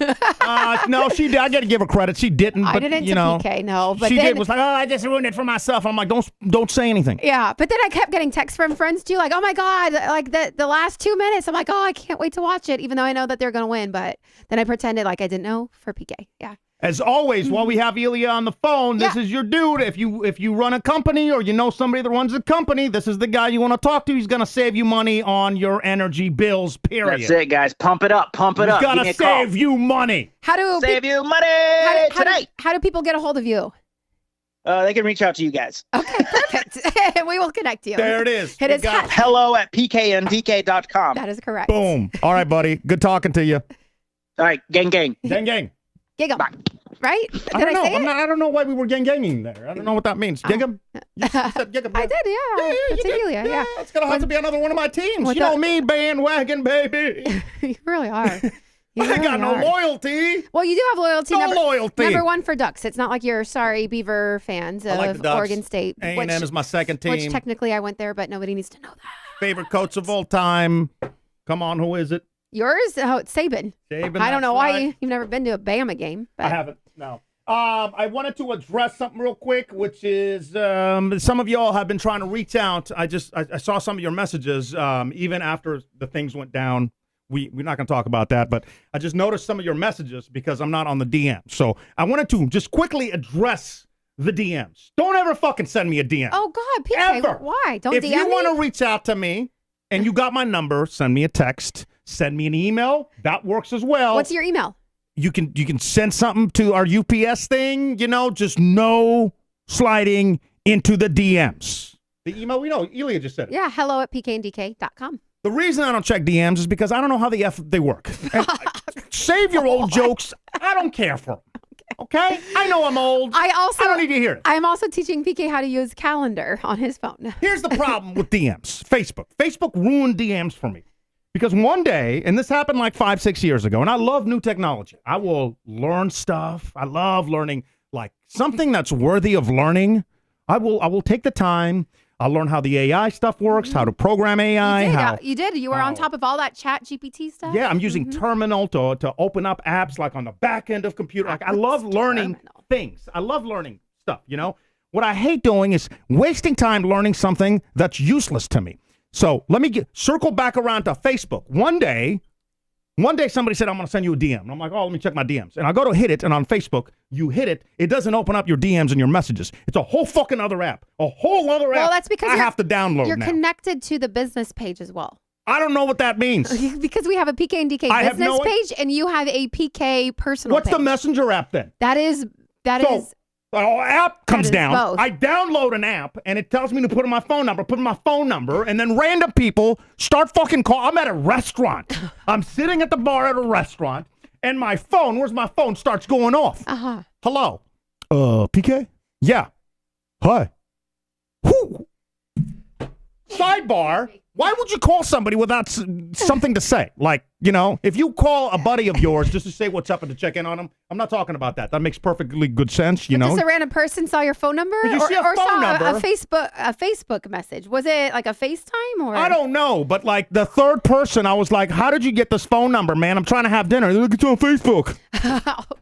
No, she did. I got to give her credit. She didn't. But, I didn't you to know, PK, no. But she then, did. Was like, oh, I just ruined it for myself. I'm like, don't say anything. yeah, but then I kept getting texts from friends too, like, oh my God, like the last 2 minutes. I'm like, oh, I can't wait to watch it, even though I know that they're going to win. But then I pretended like I didn't know for PK. Yeah. As always, while we have Ilya on the phone, this is your dude. If you run a company or you know somebody that runs a company, this is the guy you want to talk to. He's going to save you money on your energy bills, period. That's it, guys. Pump it up. Pump it up. He's going to save you money. How do Save you money tonight. How do people get a hold of you? They can reach out to you guys. Okay, perfect. We will connect you. There it is. It is got it. hello@pkndk.com. That is correct. Boom. All right, buddy. Good talking to you. All right, gang. Gang. Gig 'em. Bye. Right? I Did don't know. say it? I don't know why we were ganging there. I don't know what that means. Gig'em? You said gig'em. I did, yeah. Yeah, That's you did. Amelia, yeah. It's going to have to be another one of my teams. With You know the- me, bandwagon, baby. You really are. You I really got no are. loyalty. Well, you do have loyalty. No loyalty. Number one for Ducks. It's not like you're sorry Beaver fans I like of the Ducks. Oregon State. A&M is my second team. Which technically I went there, but nobody needs to know that. Favorite coach of all time. Come on, who is it? Yours? Oh, it's Saban. Saban, I don't know that's why right. you've never been to a Bama game. But I haven't, no. I wanted to address something real quick, which is some of y'all have been trying to reach out. I saw some of your messages even after the things went down. We're not going to talk about that, but I just noticed some of your messages because I'm not on the DM. So I wanted to just quickly address the DMs. Don't ever fucking send me a DM. oh God, PK, Ever. why? Don't If DM you me? want to reach out to me and you got my number, send me a text, send me an email. That works as well. What's your email? You can send something to our UPS thing, just no sliding into the DMs. The email, Ilya just said it. Yeah, hello@pkndk.com. The reason I don't check DMs is because I don't know how the F they work. And save your old jokes. I don't care for them. Okay? I know I'm old. I don't need to hear it. I'm also teaching PK how to use calendar on his phone. Here's the problem with DMs. Facebook. Facebook ruined DMs for me. Because one day, and this happened like 5-6 years ago, and I love new technology. I will learn stuff. I love learning, like something that's worthy of learning. I will take the time. I'll learn how the AI stuff works, how to program AI. You did. You were on top of all that Chat GPT stuff. Yeah, I'm using Terminal to open up apps like on the back end of computer. Like I love learning things. I love learning stuff, What I hate doing is wasting time learning something that's useless to me. So let me circle back around to Facebook. One day somebody said, I'm going to send you a DM. And I'm like, oh, let me check my DMs. And I go to hit it, and on Facebook, you hit it. It doesn't open up your DMs and your messages. It's a whole fucking other app. A whole other app. Well, that's because I have to download You're now. connected to the business page as well. I don't know what that means. Because we have a PK and DK I have business no- page, and you have a PK personal What's page. the Messenger app then? That is. The app comes is down. both. I download an app, and it tells me to put in my phone number. Put in my phone number, and then random people start fucking calling. I'm at a restaurant. I'm sitting at the bar at a restaurant, and my phone, where's my phone, starts going off. Hello. PK? Yeah. Hi. Who? Sidebar. Why would you call somebody without something to say? Like, if you call a buddy of yours just to say what's up and to check in on them, I'm not talking about that. That makes perfectly good sense, Just a random person saw your phone number, Did you see a or phone saw number? a Facebook message. Was it like a FaceTime or? I don't know, but like the third person, I was like, how did you get this phone number, man? I'm trying to have dinner. Look, it's on Facebook.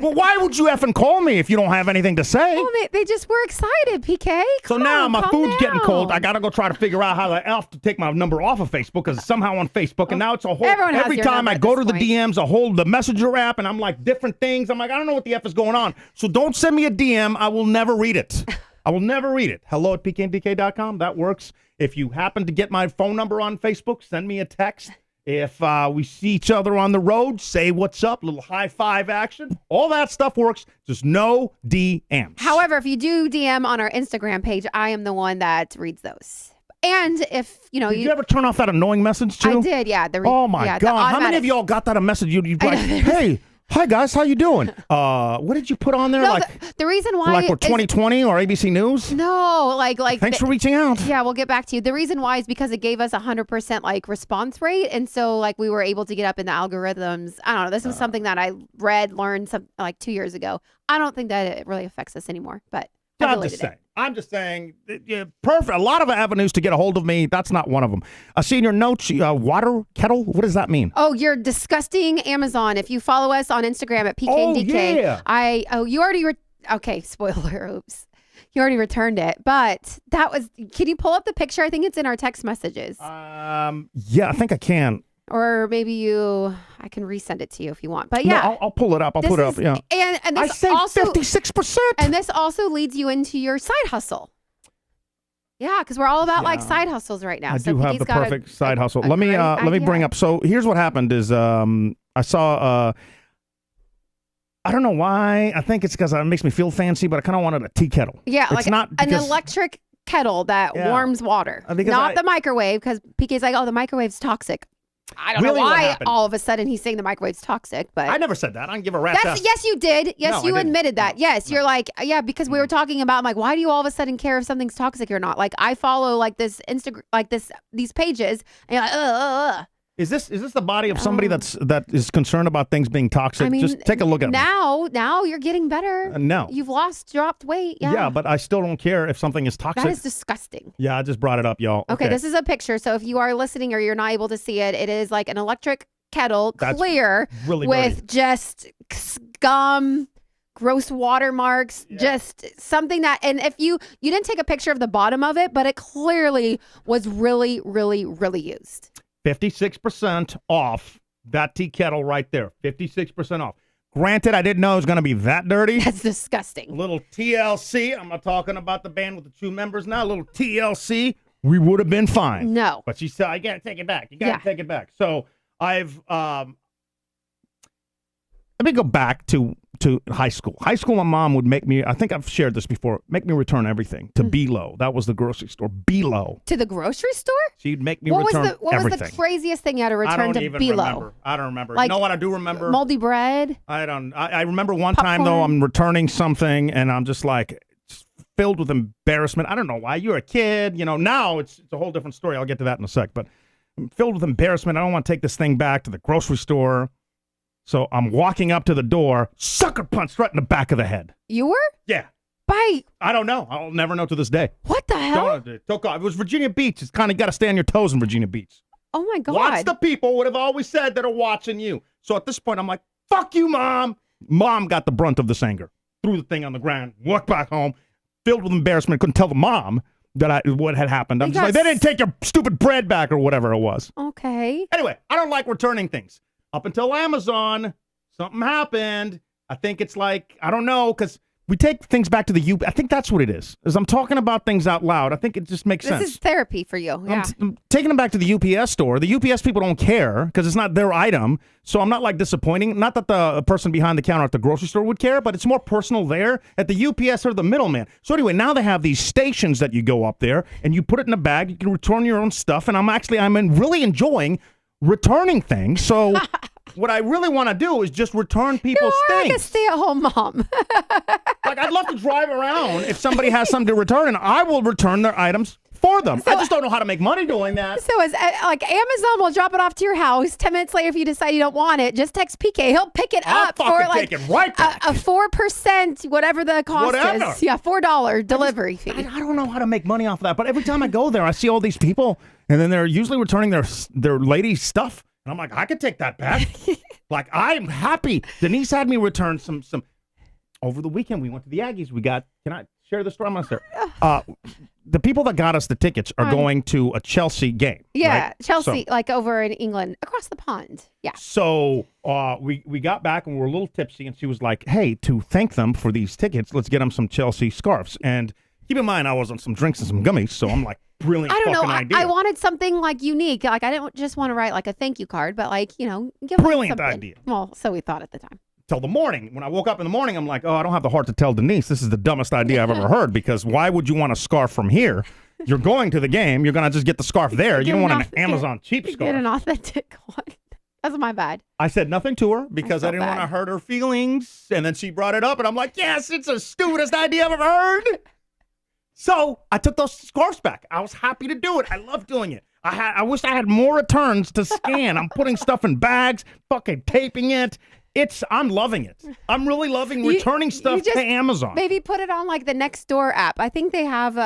Well, why would you effing call me if you don't have anything to say? Well, they just were excited, PK. So Come now on, my calm food's getting down. cold. I got to go try to figure out how the F to take my number off of Facebook because it's somehow on Facebook. And now it's a whole, Everyone has every your time number I at go this to the point. DMs, the Messenger app, and I'm like different things. I'm like, I don't know what the F is going on. So don't send me a DM. I will never read it. I will never read it. hello@pkndk.com. That works. If you happen to get my phone number on Facebook, send me a text. If we see each other on the road, say what's up, little high five action. All that stuff works. Just no DMs. However, if you do DM on our Instagram page, I am the one that reads those. And if Did you ever turn off that annoying message too? I did, yeah. Oh my yeah, the God! How many automatic- of y'all got that a message? You'd I like, know. hey, hi guys, how you doing? What did you put on there? No, like, the reason why like we're is- 2020 or ABC News? No, like Thanks for reaching out. Yeah, we'll get back to you. The reason why is because it gave us 100% like response rate, and so like we were able to get up in the algorithms. I don't know. This was something that I learned like 2 years ago. I don't think that it really affects us anymore, but I I'm deleted just saying. I'm just saying, perfect. A lot of avenues to get a hold of me. That's not one of them. I see in your notes, water kettle. What does that mean? Oh, you're disgusting, Amazon. If you follow us on Instagram at PK and DK, yeah. You already okay. Spoiler, oops. You already returned it, but that was. Can you pull up the picture? I think it's in our text messages. Yeah, I think I can. Or maybe I can resend it to you if you want. But yeah, no, I'll pull it up. I'll put it up. Yeah, and I this saved also 56%. and this also leads you into your side hustle. Yeah, because we're all about like side hustles right now. I do have the perfect side hustle. a Let me great bring idea. up. So here's what happened: is I saw. I don't know why. I think it's because it makes me feel fancy, but I kind of wanted a tea kettle. Yeah, it's like not an because, electric kettle that warms water, Because not the microwave. Because PK's like, oh, the microwave's toxic. I don't Really, know what why happened? all of a sudden he's saying the microwave's toxic, but I never said that. I don't give a rat's ass. yes, you did. Yes, No, you I didn't. admitted that. No, Yes, no. you're like, yeah, because we were talking about, I'm like, why do you all of a sudden care if something's toxic or not? Like, I follow like this Instagram, like these pages, and you're like, ugh. Is this the body of somebody that is concerned about things being toxic? I mean, just take a look at me. now you're getting better. No. You've dropped weight. Yeah. Yeah, but I still don't care if something is toxic. That is disgusting. Yeah, I just brought it up, y'all. Okay, this is a picture. So if you are listening or you're not able to see it, it is like an electric kettle, That's clear, really with just scum, gross watermarks, just something that. And if you didn't take a picture of the bottom of it, but it clearly was really, really, really used. 56% off that tea kettle right there. 56% off. Granted, I didn't know it was going to be that dirty. That's A disgusting. little TLC. I'm not talking about the band with the 2 members now. A little TLC. We would have been fine. No. But she said, I got to take it back. You got to take it back. So I've, let me go back to high school. High school, my mom would make me, I think I've shared this before, make me return everything to Belo. That was the grocery store. Belo. To the grocery store? She'd make me What return was everything. the craziest thing you had to I return don't to even Belo? remember. I don't remember. Like you know what I do remember? Moldy bread? I don't. I remember one time, though, Popcorn. I'm returning something, and I'm just like filled with embarrassment. I don't know why. You're a kid. You know, now it's a whole different story. I'll get to that in a sec. But I'm filled with embarrassment. I don't want to take this thing back to the grocery store. So I'm walking up to the door, sucker punched right in the back of the head. You were? Yeah. By I don't know. I'll never know to this day. what the hell? Took off. It was Virginia Beach. It's kind of got to stay on your toes in Virginia Beach. Oh my God. Watch the people would have always said that are watching you. So at this point, I'm like, fuck you, Mom. Mom got the brunt of this anger. Threw the thing on the ground, walked back home, filled with embarrassment. Couldn't tell the mom that what had happened. I'm You just like, got they didn't take your stupid bread back or whatever it was. Okay. Anyway, I don't like returning things. Up until Amazon, something happened. I think it's like, I don't know, because we take things back to the I think that's what it is. As I'm talking about things out loud, I think it just makes This sense. is therapy for you. Yeah. I'm taking them back to the UPS store. The UPS people don't care because it's not their item. So I'm not like disappointing. Not that the person behind the counter at the grocery store would care, but it's more personal there. At the UPS, they're the middleman. So anyway, now they have these stations that you go up there and you put it in a bag. You can return your own stuff. And I'm really enjoying returning things. So what I really want to do is just return people's You're like a things. stay-at-home mom. Like, I'd love to drive around if somebody has something to return, and I will return their items for them. I just don't know how to make money doing that. So as like Amazon will drop it off to your house. 10 minutes later, if you decide you don't want it, just text PK. He'll pick it I'll up for fucking like take it right back. a 4%, whatever the cost Whatever. is. Yeah, $4 delivery fee. I don't know how to make money off of that, but every time I go there, I see all these people, and then they're usually returning their ladies' stuff, and I'm like, I could take that back. Like, I'm happy. Denise had me return some. Over the weekend, we went to the Aggies. Can I share the story? I'm going to share. The people that got us the tickets are going to a Chelsea game. Yeah, right? Chelsea, like over in England, across the pond. Yeah. So we got back and we were a little tipsy, and she was like, hey, to thank them for these tickets, let's get them some Chelsea scarves. And keep in mind, I was on some drinks and some gummies, so I'm like, brilliant I don't know. fucking idea. I wanted something like unique. Like I didn't just want to write like a thank you card, but like, you know, give Brilliant something. idea. Well, so we thought at the time. Till the morning. When I woke up in the morning, I'm like, oh, I don't have the heart to tell Denise. This is the dumbest idea I've ever heard, because why would you want a scarf from here? You're going to the game. You're going to just get the scarf there. You don't want an Amazon cheap Get scarf. an authentic one. That's my bad. I said nothing to her because I felt didn't want to bad. hurt her feelings. And then she brought it up, and I'm like, yes, it's the stupidest idea I've ever heard. So I took those scarves back. I was happy to do it. I love doing it. I wish I had more returns to scan. I'm putting stuff in bags, fucking taping it. I'm loving it. I'm really loving returning stuff just to Amazon. Maybe put it on like the Nextdoor app. I think they have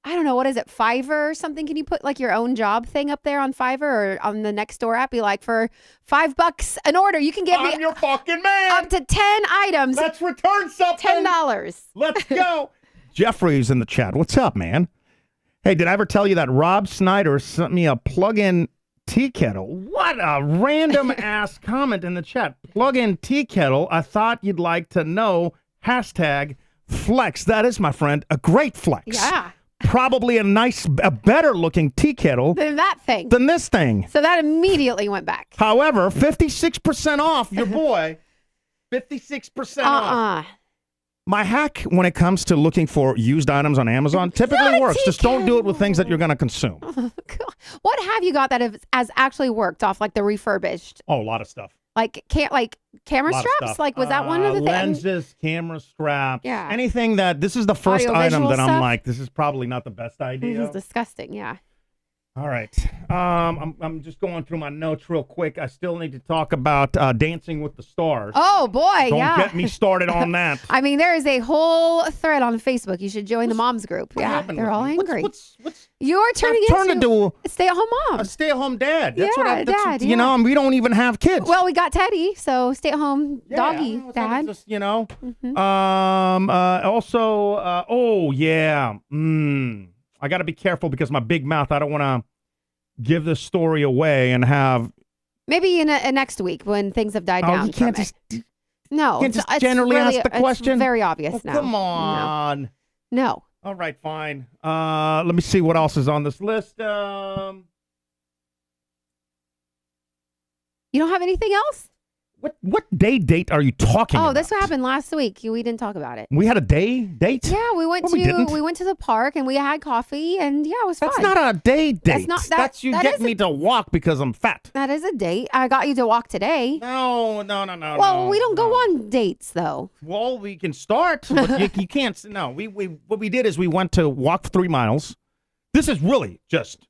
I don't know, what is it, Fiverr or something? Can you put like your own job thing up there on Fiverr or on the Nextdoor app? Be like, for $5 an order, you can give me I'm your fucking man. up to 10 items. Let's return something. $10. Let's go. Jeffrey's in the chat. What's up, man? Hey, did I ever tell you that Rob Snyder sent me a plug-in tea kettle? What a random ass comment in the chat. Plug-in tea kettle. I thought you'd like to know. #flex. That is, my friend, a great flex. Yeah. Probably a better looking tea kettle Than that thing. than this thing. So that immediately went back. However, 56% off, your boy. 56% off. My hack when it comes to looking for used items on Amazon typically works. Just don't do it with things that you're going to consume. What have you got that has actually worked off, like the refurbished? Oh, a lot of stuff. Like camera straps? Like, was that one of the things? Lenses, camera straps. Yeah. Anything that, this is the first item Audiovisual that I'm stuff? like, this is probably not the best This idea. is disgusting, yeah. All right. I'm just going through my notes real quick. I still need to talk about Dancing with the Stars. Oh, boy, Don't yeah. get me started on that. I mean, there is a whole thread on Facebook. You should join the moms group. What Yeah, happened they're with Oh, all me? angry. What's You're turning I've turned into into a stay-at-home a mom. stay-at-home dad. That's Yeah, what dad, you know, yeah. and we don't even have kids. Well, we got Teddy, so stay-at-home Yeah, doggy so dad. Just, you know. Mhm. Also, oh yeah. I got to be careful because my big mouth. I don't want to give this story away and have. Maybe in next week when things have died Oh, down. you can't from it. just. No, can't it's just generally really, ask the question? It's very obvious Oh, now. come on. No. All right, fine. Let me see what else is on this list. You don't have anything else? What date are you talking about? Oh, this happened last week. We didn't talk about it. We had a date? Yeah, we went No, we didn't. we went to the park and we had coffee and yeah, it was That's fun. not a date. That's not- that- That's you that get is a- me to walk because I'm fat. That is a date. I got you to walk today. No. Well, we don't go on dates though. Well, we can start, but you can't. No, we what we did is we went to walk 3 miles. This is really just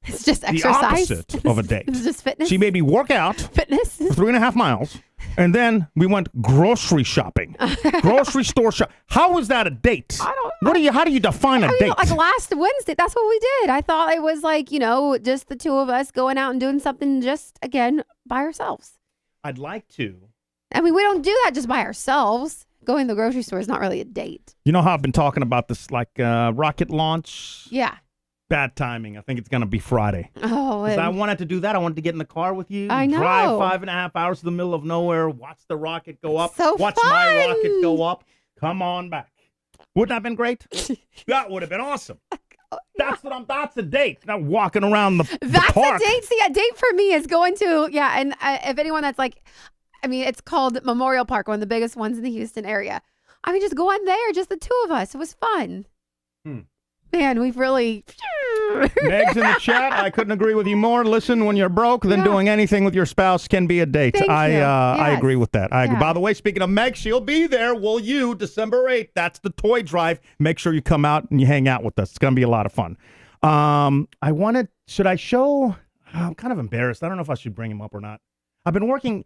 It's just the exercise. opposite of a date. It's just fitness. She made me work out Fitness. for 3.5 miles, and then we went grocery shopping, grocery store shop. How is that a date? I don't- How do you define a I mean, date? like last Wednesday, that's what we did. I thought it was like, just the two of us going out and doing something just, again, by ourselves. I'd like to. I mean, we don't do that just by ourselves. Going to the grocery store is not really a date. You know how I've been talking about this, like rocket launch. Yeah. Bad timing. I think it's gonna be Friday. Oh, 'Cause I wanted to do that. I wanted to get in the car with you. I know. Drive 5.5 hours to the middle of nowhere. Watch the rocket go up. So watch my fun. rocket go up. Come on back. Wouldn't that have been great? That would have been awesome. That's a date. Not walking around the That's park. a date. See, a date for me is going to, and if anyone that's like, it's called Memorial Park, one of the biggest ones in the Houston area. I mean, just go on there, just the two of us. It was fun. Man, we've really. Meg's in the chat. I couldn't agree with you more. Listen, when you're broke, then Yeah. doing anything with your spouse can be a date. Thank you. I Yes. agree with that. I agree. Yeah. By the way, speaking of Meg, she'll be there. Will you? December 8th. That's the toy drive. Make sure you come out and you hang out with us. It's going to be a lot of fun. Should I show? I'm kind of embarrassed. I don't know if I should bring him up or not. I've been working.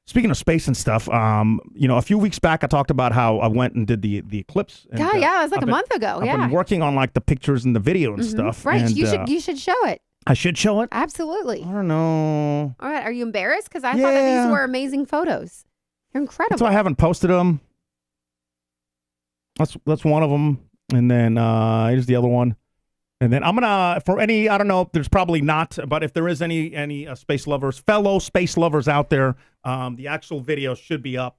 Speaking of space and stuff, a few weeks back I talked about how I went and did the eclipse. And, Yeah, it was like I've a month ago. I've Yeah. been working on like the pictures and the video and Mhm. stuff. Right. And, You should show it. I should show it. Absolutely. I don't know. All right. Are you embarrassed? Because I thought that Yeah. these were amazing photos. They're incredible. That's why I haven't posted them. That's one of them, and then here's the other one. And then I'm gonna, for any, I don't know, there's probably not, but if there is any space lovers, fellow space lovers out there, the actual video should be up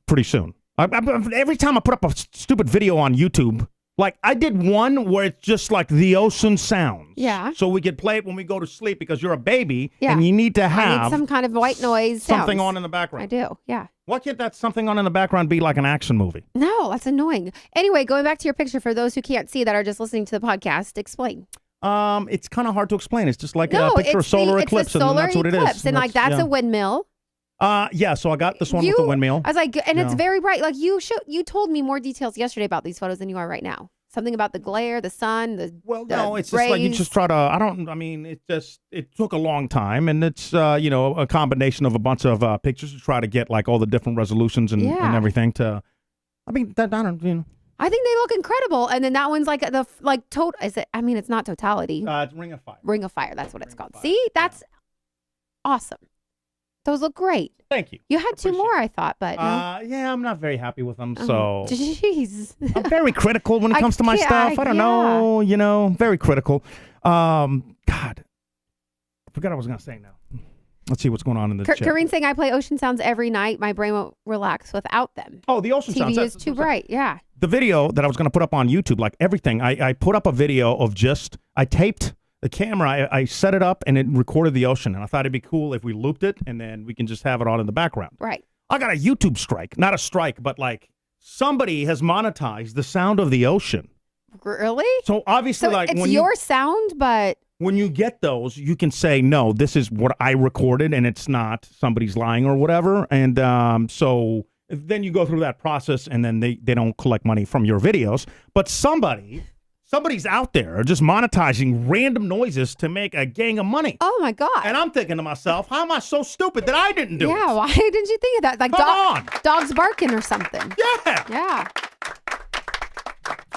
pretty soon. Every time I put up a stupid video on YouTube, like I did one where it's just like the ocean sounds. Yeah. So we could play it when we go to sleep because you're a baby Yeah. and you need to I have need some kind of white noise. something sounds. on in the background. I do. Yeah. Why can't that something on in the background be like an action movie? No, that's annoying. Anyway, going back to your picture for those who can't see that are just listening to the podcast, explain. It's kind of hard to explain. It's just like No, a picture of it's solar the eclipse, solar and that's what it eclipse, is. and like that's yeah. a windmill. Yeah, so I got this one with the windmill. I was like, and it's No. very bright. Like you told me more details yesterday about these photos than you are right now. something about the glare, the sun, the Well, the no, it's just like you rays? just try to. It took a long time, and it's a combination of a bunch of pictures to try to get like all the different resolutions and Yeah. everything. I don't. I think they look incredible. And then that one's like total. Is it? I mean, it's not totality. It's Ring of Fire. Ring of Fire. That's what it's Ring of called. Fire, See, that's awesome. Those look great. Thank you. You had two Appreciate more, I thought, but no. Yeah, I'm not very happy with them. Oh, So jeez. I'm very critical when it I comes to my can't- stuff. I don't know, very critical. God, I forgot what I was gonna say now. Let's see what's going on in the chat. Kareen saying I play ocean sounds every night. My brain won't relax without them. Oh, the ocean sounds. TV is too bright. Yeah. The video that I was going to put up on YouTube, like everything, I put up a video of I taped the camera, I set it up, and it recorded the ocean. And I thought it'd be cool if we looped it, and then we can just have it on in the background. Right. I got a YouTube strike. Not a strike, but like somebody has monetized the sound of the ocean. Really? So obviously, So like it's when your sound, but when you get those, you can say, no, this is what I recorded, and it's not somebody's lying or whatever. And so then you go through that process, and then they don't collect money from your videos. But somebody's out there just monetizing random noises to make a gang of money. oh my God. And I'm thinking to myself, how am I so stupid that I didn't do yeah, it? why didn't you think of that? Like Come on. dogs barking or something. Yeah. Yeah.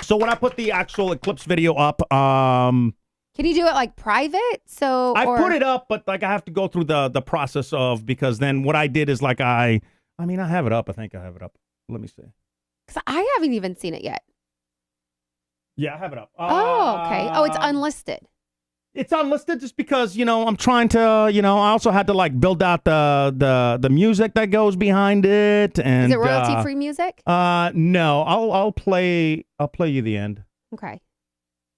So when I put the actual Eclipse video up, Can you do it like private? So I or- put it up, but like I have to go through the process of, because then what I did is like I have it up. I think I have it up. Let me see. 'Cause I haven't even seen it yet. Yeah, I have it up. Oh, okay. Oh, it's unlisted. It's unlisted just because, I'm trying to, I also had to like build out the music that goes behind it. And Is it royalty free music? No, I'll play you the end. Okay.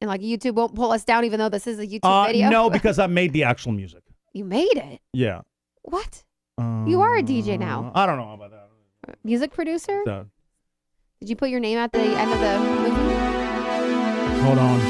And like YouTube won't pull us down even though this is a YouTube video? No, because I made the actual music. You made it. Yeah. What? You are a DJ now. I don't know about that. Music producer? So, Did you put your name at the end of the movie? hold on.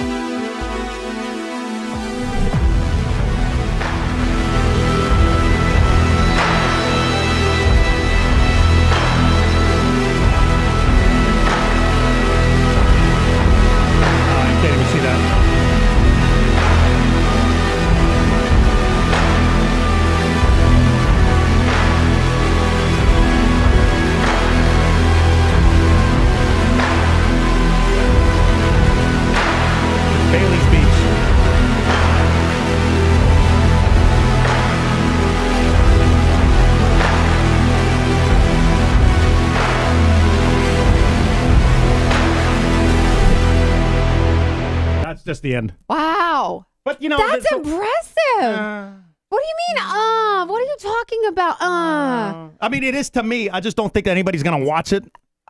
I can't even see that. Bailey's Beach. That's just the end. Wow. But That's impressive. What do you mean, what are you talking about? I mean, it is to me. I just don't think anybody's gonna watch it.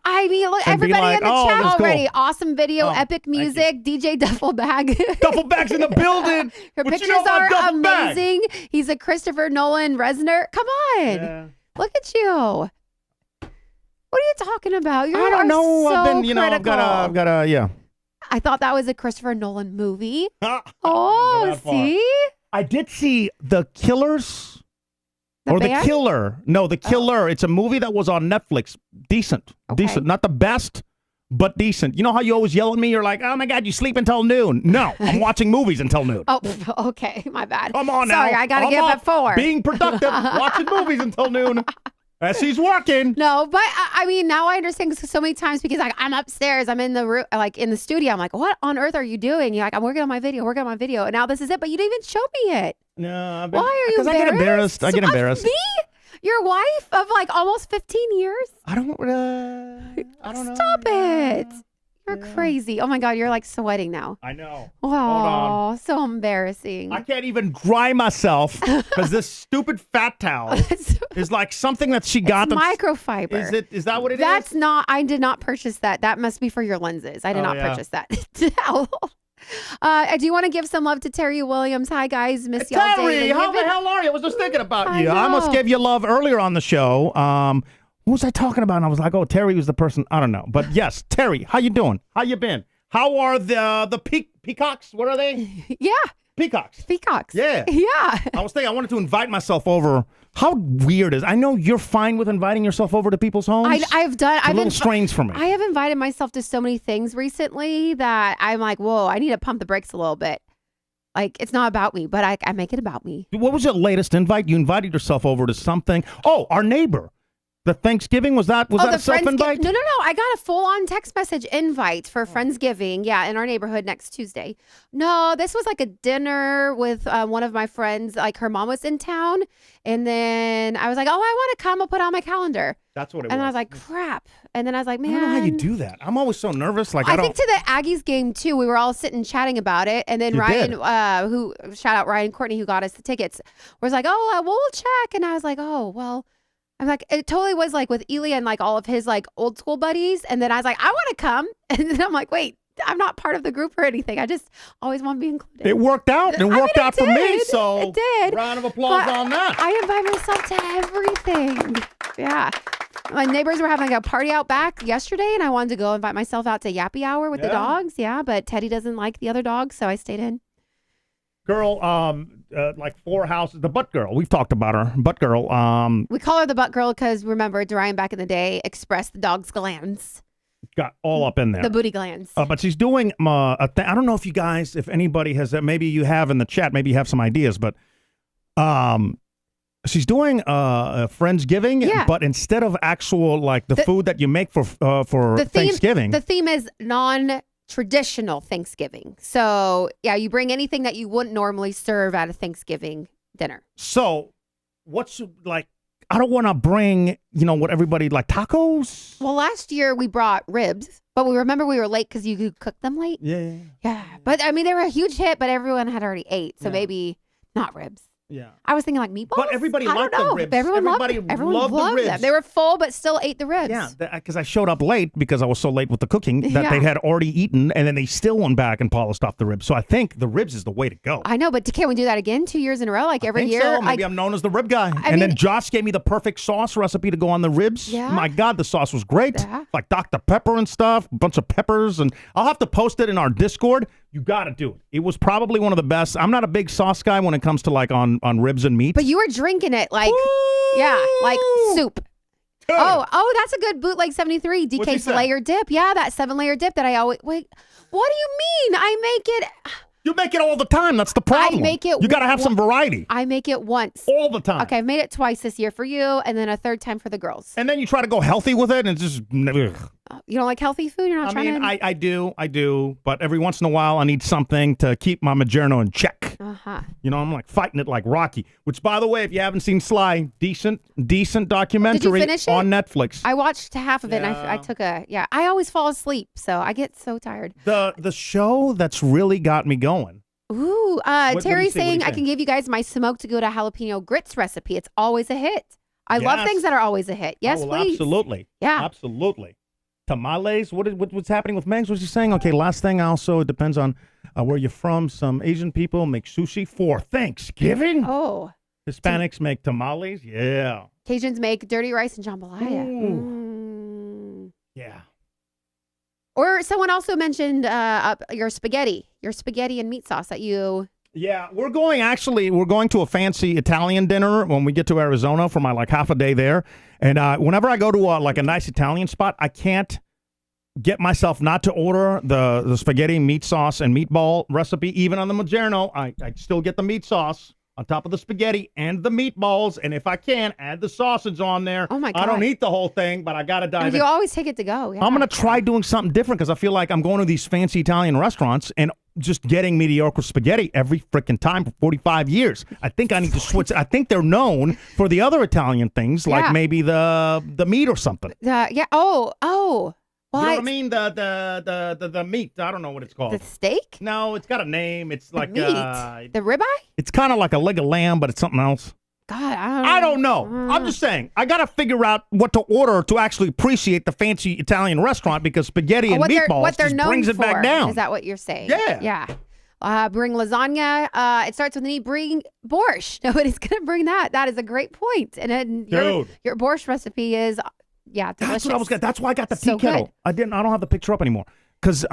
I mean, look, And be everybody like, in the "Oh, chat this is cool." already. Awesome video, Oh, epic thank you. music, DJ Duffel Bag. Duffel bags in the building. Her What you pictures know about are Duffel Bag? amazing. He's a Christopher Nolan Reznor. Come on. Yeah. Look at you. What are you talking about? You I don't know. So I've been, critical. I've got a, yeah. I thought that was a Christopher Nolan movie. Go Oh, that far. see? I did see The Killers. The The band? Killer. No, The Killer. It's a movie that was on Netflix. Decent. Okay. Decent. Not the best, but decent. You know how you always yell at me? You're like, oh my God, you sleep until noon. No, I'm watching movies until noon. Oh, okay. My bad. Come on now. Sorry, I got to Come get up on. at 4. Being productive, watching movies until noon. As he's working. No, but I mean, now I understand 'cause so many times because like I'm upstairs, I'm in the room, like in the studio. I'm like, what on earth are you doing? You're like, I'm working on my video, And now this is it, but you didn't even show me it. No, Why are you Because I get embarrassed. I get Of embarrassed. Me? Your wife of like almost 15 years? I don't know. Stop it. You're crazy. Oh my God, you're like sweating now. I know. Oh, so embarrassing. I can't even dry myself because this stupid fat towel It's is like something that she got. that's- microfiber. Is that what it is? That's not, I did not purchase that. That must be for your lenses. I did Oh, not yeah. purchase that towel. I do want to give some love to Terry Williams. Hi, guys. Miss y'all Terry, daily. how You've the been- hell are you? I was just thinking about I you. I almost know. gave you love earlier on the show. Who was I talking about? And I was like, oh, Terry was the person. I don't know. But yes, Terry, how you doing? How you been? How are the peacocks? What are they? Yeah, Peacocks. peacocks. Yeah. Yeah. I was thinking I wanted to invite myself over How weird is? I know you're fine with inviting yourself over to people's homes. I've done. It's a little strange for me. I have invited myself to so many things recently that I'm like, whoa, I need to pump the brakes a little bit. Like, it's not about me, but I make it about me. What was your latest invite? You invited yourself over to something. Oh, our neighbor. The Thanksgiving, was that a self-invite? No. I got a full-on text message invite for Friendsgiving, in our neighborhood next Tuesday. No, this was like a dinner with one of my friends. Like, her mom was in town, and then I was like, oh, I want to come. I'll put it on my calendar. That's what it was. And I was like, crap. And then I was like, man. I don't know how you do that. I'm always so nervous. Like, I think to the Aggies game, too, we were all sitting chatting about it. And then You Ryan, did. shout out Ryan Courtney, who got us the tickets, was like, oh, we'll check. And I was like, oh, well. I'm like, it totally was like with Eli and like all of his like old school buddies. And then I was like, I want to come. And then I'm like, wait, I'm not part of the group or anything. I just always want to be included. It worked out. It worked out for me. did. So It did. round of applause But on that. I invite myself to everything. Yeah. My neighbors were having a party out back yesterday, and I wanted to go invite myself out to Yappy Hour with the dogs. Yeah, but Teddy doesn't like the other dogs, so I stayed in. Girl, like 4 houses, the butt girl. We've talked about her. Butt girl. We call her the butt girl because, remember, Dorian back in the day expressed the dog's glands, got all up in there. the booty glands. But she's doing a thing. I don't know if you guys, if anybody has, maybe you have in the chat, maybe you have some ideas, but she's doing a Friendsgiving, but instead of actual, like the food that you make for Thanksgiving. The theme is non-traditional Thanksgiving. So, yeah, you bring anything that you wouldn't normally serve at a Thanksgiving dinner. So, what's like, I don't want to bring, what everybody like tacos. Well, last year we brought ribs, but we were late because you cooked them late. Yeah. But I mean, they were a huge hit, but everyone had already ate. So maybe not ribs. Yeah. I was thinking like meatballs. But everybody liked the ribs. Everyone loved the ribs. them. They were full, but still ate the ribs. Yeah, because I showed up late because I was so late with the cooking that they had already eaten, and then they still went back and polished off the ribs. So I think the ribs is the way to go. I know, but can we do that again 2 years in a row? Like every I think year? So. Maybe I'm known as the rib guy. Then Josh gave me the perfect sauce recipe to go on the ribs. Yeah. My God, the sauce was great. Yeah. Like Dr. Pepper and stuff, a bunch of peppers. And I'll have to post it in our Discord. You got to do it. It was probably one of the best. I'm not a big sauce guy when it comes to like on ribs and meat. But you were drinking it like, like soup. Good. Oh, that's a good bootleg 73 What'd you DK's say? layer dip. Yeah, that 7-layer dip that I always wait. What do you mean? I make it. You make it all the time. That's the problem. I make it. You got to have some variety. I make it once. All the time. Okay, I've made it twice this year for you, and then a third time for the girls. And then you try to go healthy with it, and it's just. Ugh. You don't like healthy food? You're not trying to. I do, but every once in a while I need something to keep my Majerno in check. Uh-huh. I'm like fighting it like Rocky. Which, by the way, if you haven't seen Sly, decent documentary finish it? on Netflix. I watched half of it, and I took I always fall asleep, so I get so tired. The show that's really got me going. Ooh, do you Terry's say? What do you saying I say? can give you guys my smoked Gouda jalapeno grits recipe. It's always a hit. I love Yes. things that are always a hit. Yes, well, please. Absolutely. Yeah. Absolutely. Tamales. What's happening with Megs? What's he saying? Okay, last thing also, it depends on where you're from. Some Asian people make sushi for Thanksgiving. Oh, Hispanics make tamales. Yeah. Cajuns make dirty rice and jambalaya. Ooh. Yeah. Or someone also mentioned your spaghetti and meat sauce that you. Yeah, we're going to a fancy Italian dinner when we get to Arizona for my like half a day there. And whenever I go to like a nice Italian spot, I can't get myself not to order the spaghetti, meat sauce, and meatball recipe. Even on the Majerno, I still get the meat sauce on top of the spaghetti and the meatballs. And if I can, add the sausage on there. Oh, my I don't God. eat the whole thing, but I got to dive in. You always take it to go. Yeah. I'm going to try doing something different because I feel like I'm going to these fancy Italian restaurants and just getting mediocre spaghetti every freaking time for 45 years. I think I need to switch. I think they're known for the other Italian things, like Yeah. maybe the meat or something. Yeah. Oh. Well, You know what I mean? The meat. I don't know what it's called. The steak? No, it's got a name. It's like Meat. The ribeye? it's kind of like a leg of lamb, but it's something else. God, I don't know. I'm just saying. I got to figure out what to order to actually appreciate the fancy Italian restaurant because spaghetti and what meatballs they're just known brings it for. back down. Is that what you're saying? Yeah. Yeah. Bring lasagna. It starts with an E. Bring borscht. Nobody's gonna bring that. That is a great point. And then your borscht recipe is delicious. That's what I was. That's why I got the So tea kettle. good. I don't have the picture up anymore because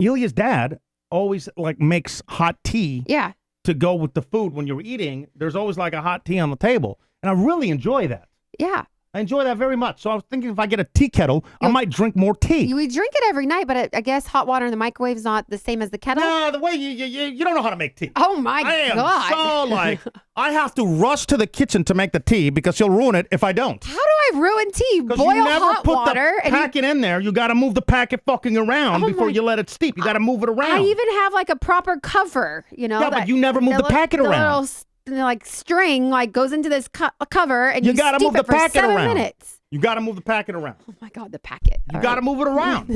Elia's dad always like makes hot tea. Yeah. to go with the food when you're eating, there's always like a hot tea on the table. And I really enjoy that. Yeah. I enjoy that very much. So I was thinking if I get a tea kettle, I might drink more tea. We drink it every night, but I guess hot water in the microwave is not the same as the kettle. No, the way you don't know how to make tea. Oh my I am God. so like, I have to rush to the kitchen to make the tea because you'll ruin it if I don't. How do I ruin tea? Because Boil you never hot put water the packet in there. You got to move the packet fucking around before you let it steep. You got to move it around. I even have like a proper cover, you know. Yeah, but you never move the packet around. Little, like string like goes into this cover and you got to steep move the it for packet 7 around. minutes. You got to move the packet around. Oh my God, the packet. You got to move it around.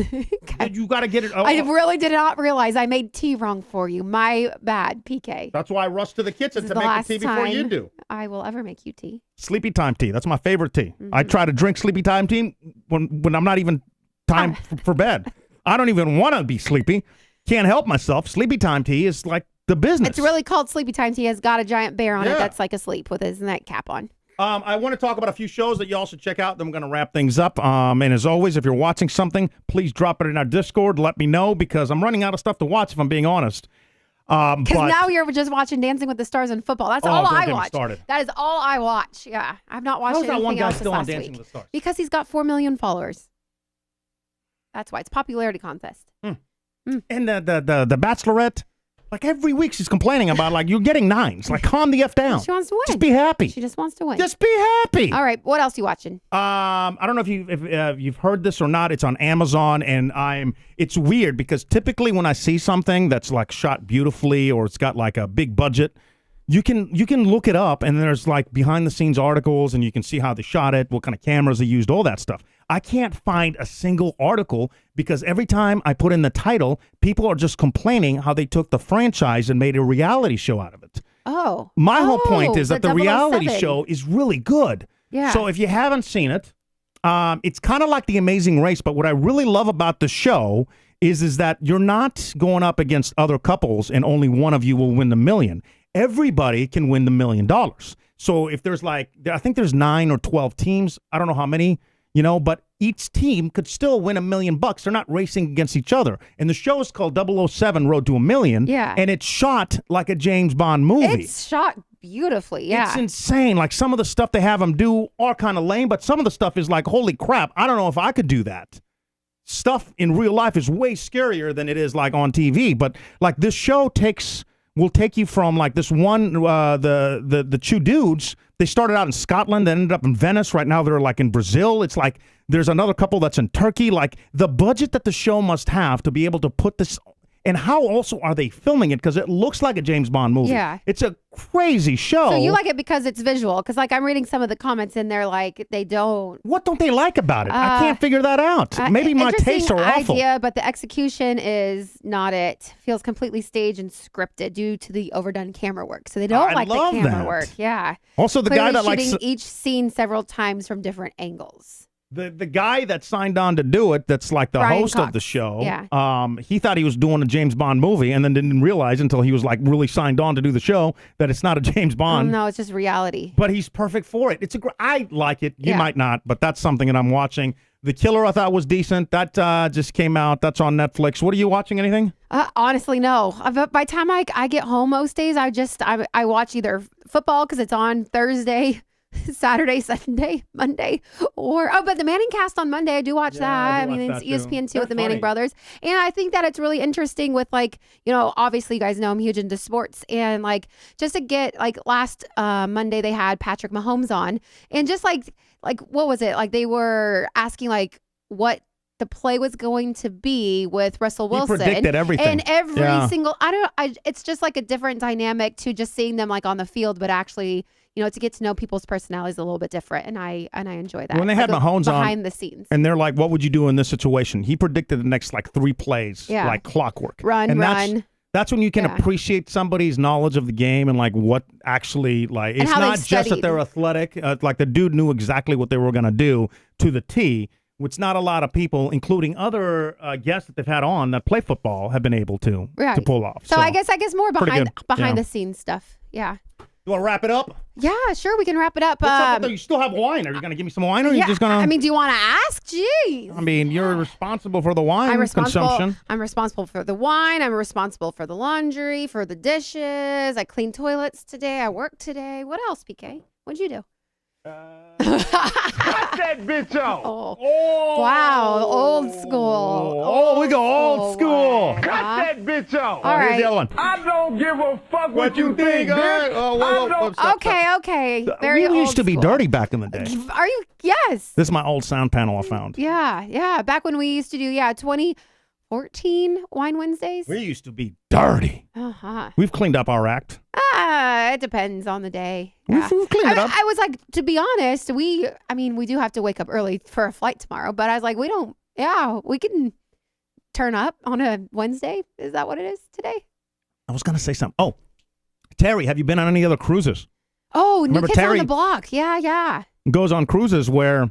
Okay. You got to get it. I really did not realize I made tea wrong for you. My bad, PK. That's why I rush to the kitchen This to is the make last the tea before you time do. I will ever make you tea. Sleepy time tea. That's my favorite tea. I try to drink sleepy time tea when I'm not even time for bed. I don't even want to be sleepy. Can't help myself. Sleepy time tea is like the business. It's really called Sleepy Time Tea. Has got a giant bear on Yeah. it that's like asleep with his nightcap on. I want to talk about a few shows that you all should check out. Then we're going to wrap things up. And as always, if you're watching something, please drop it in our Discord. Let me know because I'm running out of stuff to watch, if I'm being honest. Because now you're just watching Dancing with the Stars and football. That's all don't I get me watch. started. That is all I watch. Yeah, I've not watched How is that anything one guy else still this on last Dancing week. with the Stars? Because he's got 4 million followers. That's why it's popularity contest. And the Bachelorette, like every week she's complaining about like you're getting 9s. Like calm the F down. She wants to win. Just be happy. She just wants to win. Just be happy. All right, what else you watching? I don't know if you've heard this or not. It's on Amazon, and it's weird because typically when I see something that's like shot beautifully or it's got like a big budget, you can look it up, and there's like behind the scenes articles, and you can see how they shot it, what kind of cameras they used, all that stuff. I can't find a single article because every time I put in the title, people are just complaining how they took the franchise and made a reality show out of it. Oh. My whole point is that the reality 007. show is really good. Yeah. So if you haven't seen it, it's kind of like The Amazing Race. But what I really love about the show is that you're not going up against other couples and only one of you will win the million. Everybody can win the $1 million. So if there's I think there's 9 or 12 teams. I don't know how many, but each team could still win $1 million. They're not racing against each other. And the show is called 007 Road to $1 Million. Yeah. And it's shot like a James Bond movie. It's shot beautifully. Yeah. It's insane. Like some of the stuff they have them do are kind of lame, but some of the stuff is like, holy crap, I don't know if I could do that. Stuff in real life is way scarier than it is like on TV. But like this show will take you from like this one, the two dudes, they started out in Scotland, then ended up in Venice. Right now they're like in Brazil. It's like there's another couple that's in Turkey. Like the budget that the show must have to be able to put this, and how also are they filming it? Because it looks like a James Bond movie. Yeah. It's a crazy show. So you like it because it's visual? Because like I'm reading some of the comments in there, like they don't. What don't they like about it? I can't figure that out. Maybe my tastes are awful. Idea, but the execution is not it. Feels completely staged and scripted due to the overdone camera work. So they don't I like the love camera that. work. Yeah. Also, the Clearly guy that likes shooting each scene several times from different angles. the guy that signed on to do it, that's like the Brian host of Cox. the show. Yeah. He thought he was doing a James Bond movie, and then didn't realize until he was like really signed on to do the show that it's not a James Oh, Bond. no, it's just reality. But he's perfect for it. I like it. You Yeah. might not, but that's something that I'm watching. The Killer I thought was decent. That just came out. That's on Netflix. What are you watching? Anything? Honestly, no. By the time I get home most days, I watch either football because it's on Thursday, Saturday, Sunday, Monday, but the Manning Cast on Monday, I do watch that. I do mean, watch it's that, too. ESPN2 They're with the Manning funny. brothers. And I think that it's really interesting with obviously you guys know I'm huge into sports, and like just to get last Monday they had Patrick Mahomes on, and just like what was it? Like they were asking what the play was going to be with Russell Wilson. He predicted everything. And every Yeah. single, it's just like a different dynamic to just seeing them on the field, but actually, to get to know people's personalities a little bit different. And I enjoy that. When they had Mahomes on, behind the scenes. and they're like, what would you do in this situation? He predicted the next 3 plays, Yeah. like clockwork. Run, and run. That's when you can Yeah. appreciate somebody's knowledge of the game and what actually it's how they've not just that studied. they're athletic. The dude knew exactly what they were going to do to the T, which not a lot of people, including other guests that they've had on that play football, have been able to Right. pull off. So I guess more pretty behind good. Yeah. the scenes stuff. Yeah. You want to wrap it up? Yeah, sure. We can wrap it up. What's up with that? You still have wine. Are you going to give me some wine, or are you just going to? I mean, do you want to ask? Jeez. I mean, you're responsible for the wine consumption. I'm responsible for the wine. I'm responsible for the laundry, for the dishes. I cleaned toilets today. I worked today. What else, PK? What'd you do? Cut that bitch out. Oh. Wow, old school. Oh, we go old school. Cut that bitch out. All right. Here's the other one. I don't give a fuck what you think, All bitch. right. Oh, stop. Okay. Very We used to be old school. dirty back in the day. Are you? Yes. This is my old sound panel I found. Yeah. Back when we used to do 2014 Wine Wednesdays. We used to be dirty. Uh-huh. We've cleaned up our act. It depends on the day. We've Yeah. cleaned it up. I was like, to be honest, we do have to wake up early for a flight tomorrow, but I was like, we can turn up on a Wednesday. Is that what it is today? I was going to say something. Oh, Terry, have you been on any other cruises? Oh, Remember New Kids Terry? on the Block. Yeah. Goes on cruises where,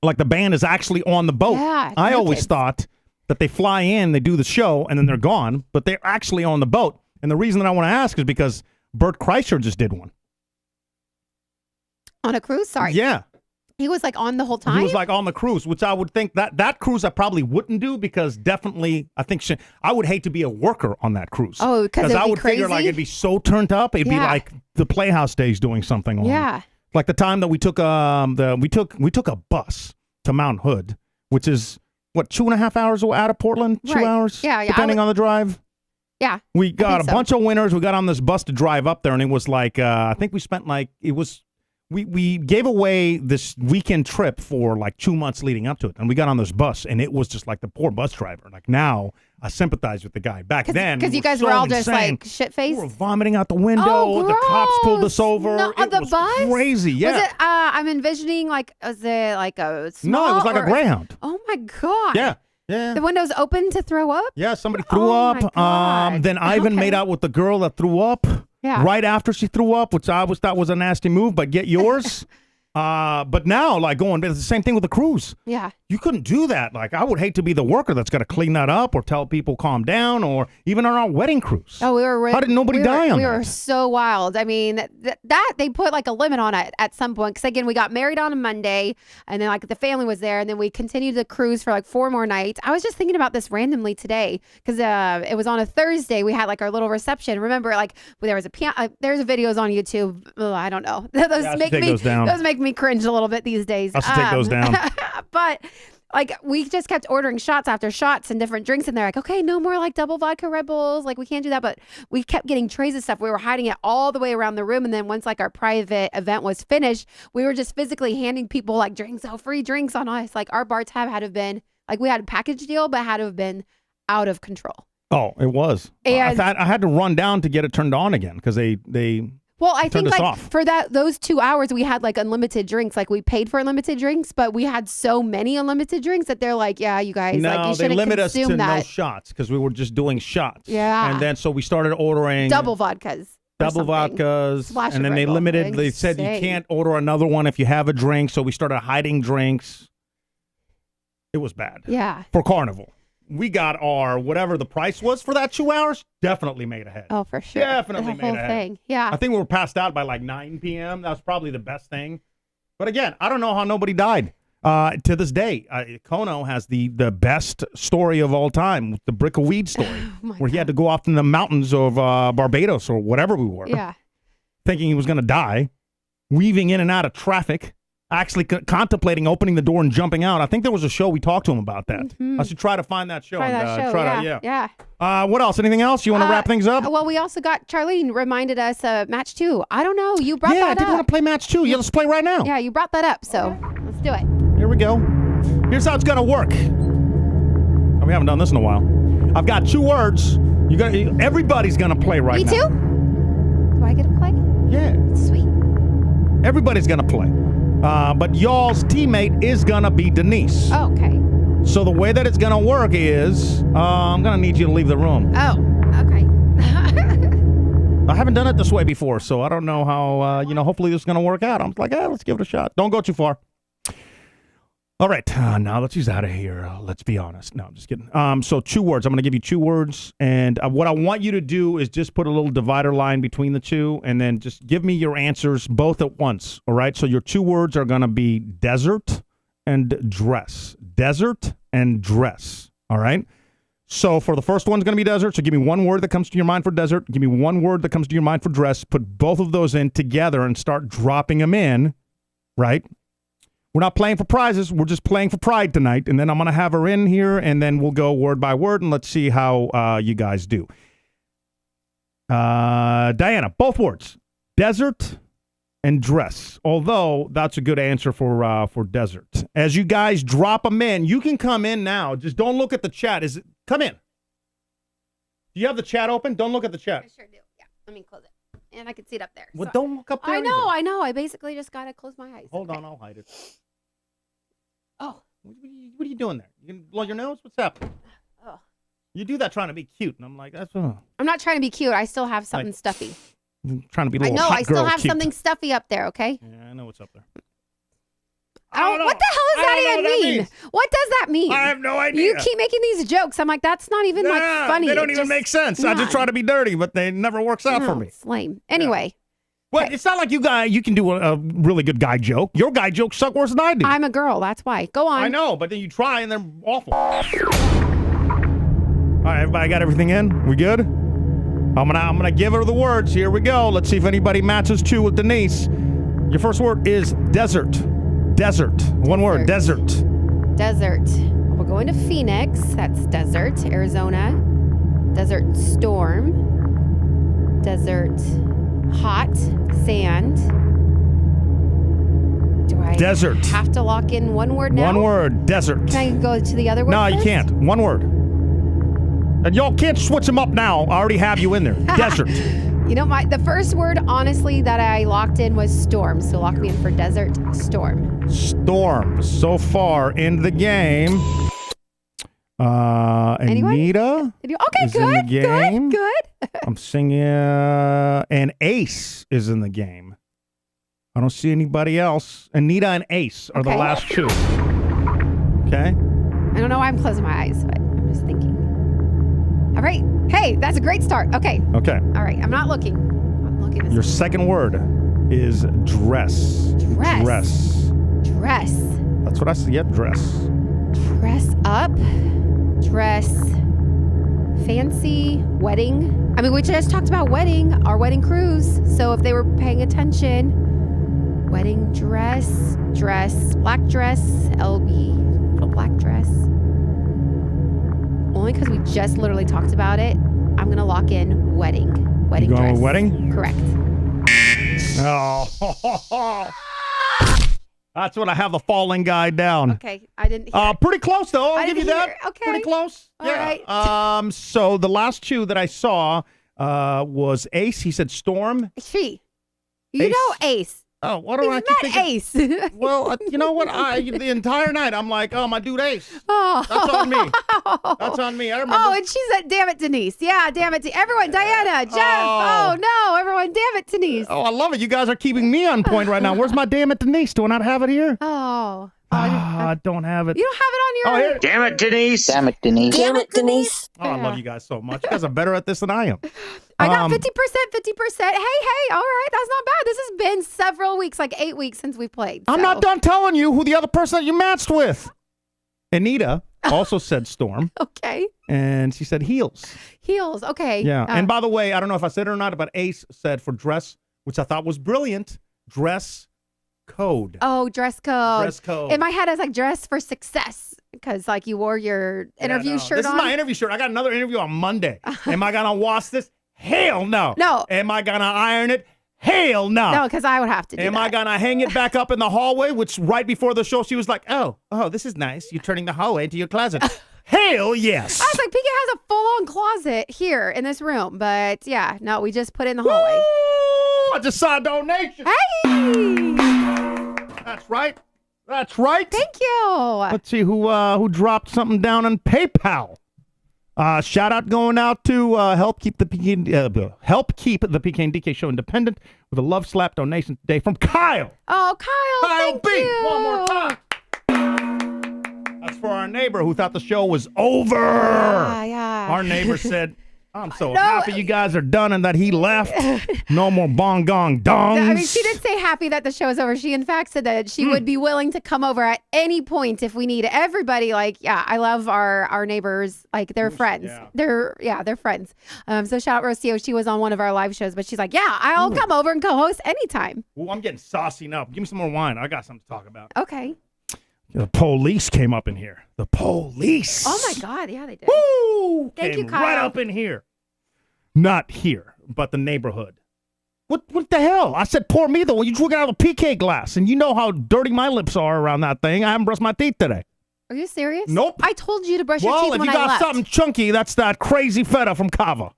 like, the band is actually on the boat. Yeah, I New always Kids. thought that they fly in, they do the show, and then they're gone, but they're actually on the boat. And the reason that I want to ask is because Bert Kreischer just did one. On a cruise? Sorry. Yeah. He was like on the whole time? He was like on the cruise, which I would think that cruise I probably wouldn't do because definitely I think I would hate to be a worker on that cruise. Oh, because I it'd be would figure like crazy? it'd be so turned up. It'd be Yeah. like the Playhouse Days doing something on. Yeah. Like the time that we took we took a bus to Mount Hood, which is what 2.5 hours out of Portland, 2 Right. hours, Yeah, depending on the drive. Yeah. We got a so. bunch of winners. We got on this bus to drive up there, and it was like I think we spent like it was. We gave away this weekend trip for like 2 months leading up to it, and we got on this bus, and it was just like the poor bus driver. Like now, I sympathize with the guy. Back then, Because we you guys so were all just insane. like shit We faced. were vomiting out the window. Oh, the cops pulled us gross. over. No, on it the was bus? crazy. Yeah. Was it? I'm envisioning was it like a small? No, it was like a or- Greyhound. Oh my god. Yeah. Yeah. The windows open to throw up. Yeah, somebody threw Oh, up. my God. Then Ivan Okay. made out with the girl that threw up. Yeah. Right after she threw up, which I always thought was a nasty move, but get yours. But now, like it's the same thing with the cruise. Yeah. You couldn't do that. Like I would hate to be the worker that's got to clean that up or tell people calm down, or even on our wedding cruise. Oh, we were. How did nobody die on We that? were so wild. I mean, that they put like a limit on it at some point. Because again, we got married on a Monday, and then like the family was there, and then we continued the cruise for like 4 more nights. I was just thinking about this randomly today because it was on a Thursday. We had like our little reception. Remember, like there was a piano. There's videos on YouTube. Ugh, I don't know. Those I should make take me those down. Those make me cringe a little bit these days. I should take those down. But like we just kept ordering shots after shots and different drinks, and they're like, okay, no more like double vodka Red Bulls, like we can't do that. But we kept getting trays of stuff. We were hiding it all the way around the room, and then once like our private event was finished, we were just physically handing people like drinks, free drinks on us. Like our bar tab had to have been like we had a package deal, but had to have been out of control. Oh, it was. And- I had to run down to get it turned on again because they Well, I turned think us like off. for those 2 hours we had like unlimited drinks. Like we paid for unlimited drinks, but we had so many unlimited drinks that they're like, yeah, you guys, like no, you they shouldn't limit us consume to no that. shots because we were just doing shots. Yeah. And then so we started ordering Double vodkas. or double something. vodkas, Splash of and then Red they Bull. limited. They said you Insane. can't order another one if you have a drink. So we started hiding drinks. It was bad Yeah. for Carnival. We got our whatever the price was for that 2 hours. Definitely made ahead. Oh, for sure. Definitely the made whole ahead. thing. Yeah. I think we were passed out by like 9 p.m. That was probably the best thing. But again, I don't know how nobody died. To this day, Kono has the best story of all time, the brick of weed story, my where he had to go off in the mountains of Barbados or whatever we were, Yeah. thinking he was going to die, weaving in and out of traffic, actually contemplating opening the door and jumping out. I think there was a show we talked to him about that. I should try to find that show. Try and, that show. try yeah. to, what else? Anything else? You want to wrap things up? Well, we also got Charlene reminded us match 2. I don't know. You brought Yeah, I that did up. want to play match 2. Yeah, let's play right now. Yeah, you brought that up. So let's do it. Here we go. Here's how it's gonna work. We haven't done this in a while. I've got 2 words. Everybody's gonna play right Me now. too? Do I get to play? Yeah, Sweet. everybody's gonna play. But y'all's teammate is gonna be Denise. Oh, okay. So the way that it's gonna work is, I'm gonna need you to leave the room. Oh, okay. I haven't done it this way before, so I don't know how. Hopefully this is gonna work out. I'm like, let's give it a shot. Don't go too far. All right, now that she's out of here, let's be honest. No, I'm just kidding. So 2 words. I'm going to give you 2 words, and what I want you to do is just put a little divider line between the 2, and then just give me your answers both at once, all right? So your 2 words are going to be desert and dress. Desert and dress, all right? So for the first one's going to be desert, so give me 1 word that comes to your mind for desert. Give me 1 word that comes to your mind for dress. Put both of those in together and start dropping them in, right? We're not playing for prizes. We're just playing for pride tonight. And then I'm going to have her in here, and then we'll go word by word, and let's see how you guys do. Diana, both words, desert and dress. Although that's a good answer for desert. As you guys drop them in, you can come in now. Just don't look at the chat. Come in. Do you have the chat open? Don't look at the chat. I sure do. Yeah, let me close it. And I can see it up there. Well, So- don't look up there. I know, either. I know. I basically just got to close my eyes. Hold Okay. on, I'll hide it. Oh, What are you doing there? You can blow your nose? What's happening? oh. You do that trying to be cute, and I'm like, that's I'm not trying to be cute. I still have something stuffy. I'm trying to be a I little know. hot I still girl have cute. something stuffy up there, okay? Yeah, I know what's up there. What the hell does that even mean? What does that mean? I have no idea. You keep making these jokes. I'm like, that's not even like funny. They don't It even just- make sense. I just Nah. try to be dirty, but they never works out for No, me. It's lame. Anyway, Well, it's not like you can do a really good guy joke. Your guy jokes suck worse than I do. I'm a girl. That's why. Go on. I know, but then you try and they're awful. All right, everybody got everything in? We good? I'm gonna give her the words. Here we go. Let's see if anybody matches 2 with Denise. Your first word is desert. Desert. 1 word. Desert. Desert. We're going to Phoenix. That's desert. Arizona. Desert storm. Desert hot. Sand. Do I Desert. have to lock in 1 word now? 1 word. Desert. Can I go to the other word No, you first? can't. 1 word. And y'all can't switch them up now. I already have you in there. Desert. You know, the first word, honestly, that I locked in was storm. So lock me in for desert storm. Storm. So far in the game. Anyone? Anita Okay, is in the game. good. I'm singing. And Ace is in the game. I don't see anybody else. Anita and Ace are the Okay. last 2. Okay. I don't know why I'm closing my eyes, but I'm just thinking. All right. Hey, that's a great start. Okay. Okay. All right. I'm not looking. I'm looking this Your second word is dress. Dress. Dress. dress. That's what I said. Yep, dress. Dress up. Dress. Fancy. Wedding. I mean, we just talked about wedding, our wedding cruise. So if they were paying attention, wedding dress, black dress, LB, little black dress. Only because we just literally talked about it, I'm going to lock in wedding. Wedding You going dress. with wedding? Correct. Oh. That's what I have the falling guy down. Okay. I didn't hear it. Pretty close though. I'll I give you didn't that. hear it. Okay. Pretty close. All yeah. right. So the last 2 that I saw was Ace. He said Storm. She. You Ace. know Ace. Oh, what do We've I keep met thinking? Ace. Well, you know what? The entire night I'm like, oh, my dude Ace. Oh. That's on me. That's on me. I remember. Oh, and she said, damn it, Denise. Yeah, damn it. Everyone, Diana, Jeff. Oh. Oh, no. Everyone, damn it, Denise. Oh, I love it. You guys are keeping me on point right now. Where's my damn it, Denise? Do I not have it here? Oh. I don't have it. You don't have it on your... Oh, here. Damn it, Denise. Damn it, Denise. Damn it, Denise. Oh, I love you guys so much. You guys are better at this than I am. I got 50%, 50%. Hey, all right. That's not bad. This has been several weeks, like 8 weeks since we played. I'm so. not done telling you who the other person that you matched with. Anita also said Storm, Okay. and she said heels. Heels. Okay. Yeah. And by the way, I don't know if I said it or not, but Ace said for dress, which I thought was brilliant, dress code. Oh, dress code. Dress code. In my head, I was like, dress for success. Because, like, you wore your interview no. shirt This on. is my interview shirt. I got another interview on Monday. Am I going to wash this? Hell no. No. Am I going to iron it? Hell no. No, because I would have to do Am that. I going to hang it back up in the hallway? Which right before the show, she was like, oh, this is nice. You're turning the hallway into your closet. Hell yes. I was like, PK has a full-on closet here in this room. But, yeah, no, we just put it in the hallway. Woo! I just saw a donation. Hey! That's right. That's right. Thank you. Let's see who dropped something down on PayPal. Shout out going out to help keep the PK and DK show independent with a love slap donation today from Kyle. Oh, Kyle, Kyle thank B. you. One more time. That's for our neighbor who thought the show was over. Yeah. Our neighbor said, I'm so happy you guys are done and that he left. No more bong gong dongs. I mean, she didn't say happy that the show is over. She, in fact, said that she would be willing to come over at any point if we need everybody. Like, I love our neighbors. Like, they're friends. Yeah. They're friends. So shout out Rocio. She was on one of our live shows, but she's like, I'll come over and co-host anytime. Ooh, I'm getting saucy now. Give me some more wine. I got something to talk about. Okay. The police came up in here. The police. Oh my God. Yeah, they did. Woo! Thank Came you, Kyle. right up in here. Not here, but the neighborhood. What the hell? I said, pour me though. You're drinking out of a PK glass, and you know how dirty my lips are around that thing. I haven't brushed my teeth today. Are you serious? Nope. I told you to brush your Well, teeth if when you I got left. something chunky, that's that crazy feta from Kava.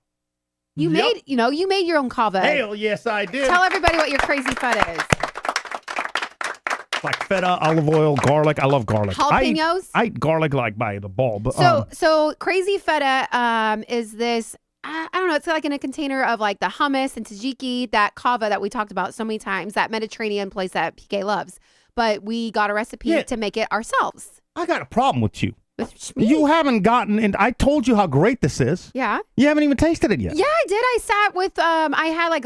You Yep. made your own kava. Hell yes, I did. Tell everybody what your crazy feta is. Like feta, olive oil, garlic. I love garlic. Jalapenos? I eat garlic like by the ball. But, So crazy feta is this. I don't know. It's like in a container of like the hummus and tzatziki, that kava that we talked about so many times, that Mediterranean place that PK loves. But we got a recipe to make it ourselves. I got a problem with you. With me. You haven't gotten, and I told you how great this is. Yeah. You haven't even tasted it yet. Yeah, I did. I sat with, I had like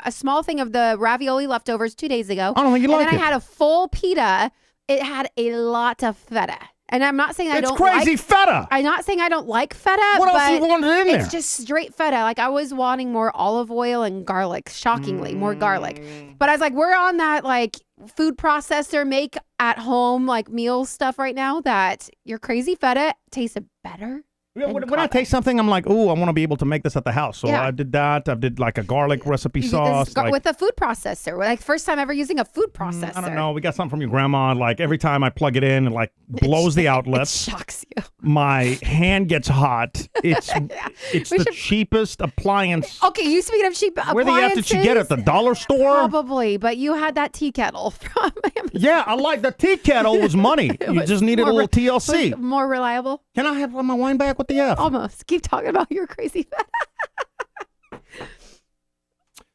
a small thing of the ravioli leftovers 2 days ago. I don't think you like And then it. I had a full pita. It had a lot of feta. And I'm not saying I It's don't crazy like feta. I'm not saying I don't like feta. What else but you wanted in there? It's just straight feta. Like I was wanting more olive oil and garlic. Shockingly, more garlic. But I was like, we're on that like food processor make at home like meal stuff right now. That your crazy feta tasted better. When I taste something, I'm like, oh, I want to be able to make this at the house. So Yeah. I did that. I did like a garlic recipe You did sauce. this Like, with a food processor. Like first time ever using a food processor. I don't know. We got something from your grandma. Like every time I plug it in, it like blows the It outlets. shocks you. My hand gets hot. It's We the should- cheapest appliance. Okay, you speaking of cheap Where the F did you get it? The dollar store? Probably, but you had that tea kettle from Amazon. Yeah, I like the tea kettle was money. You was just needed a more little TLC. More reliable. Can I have my wine back with the F? Almost. Keep talking about your crazy feta.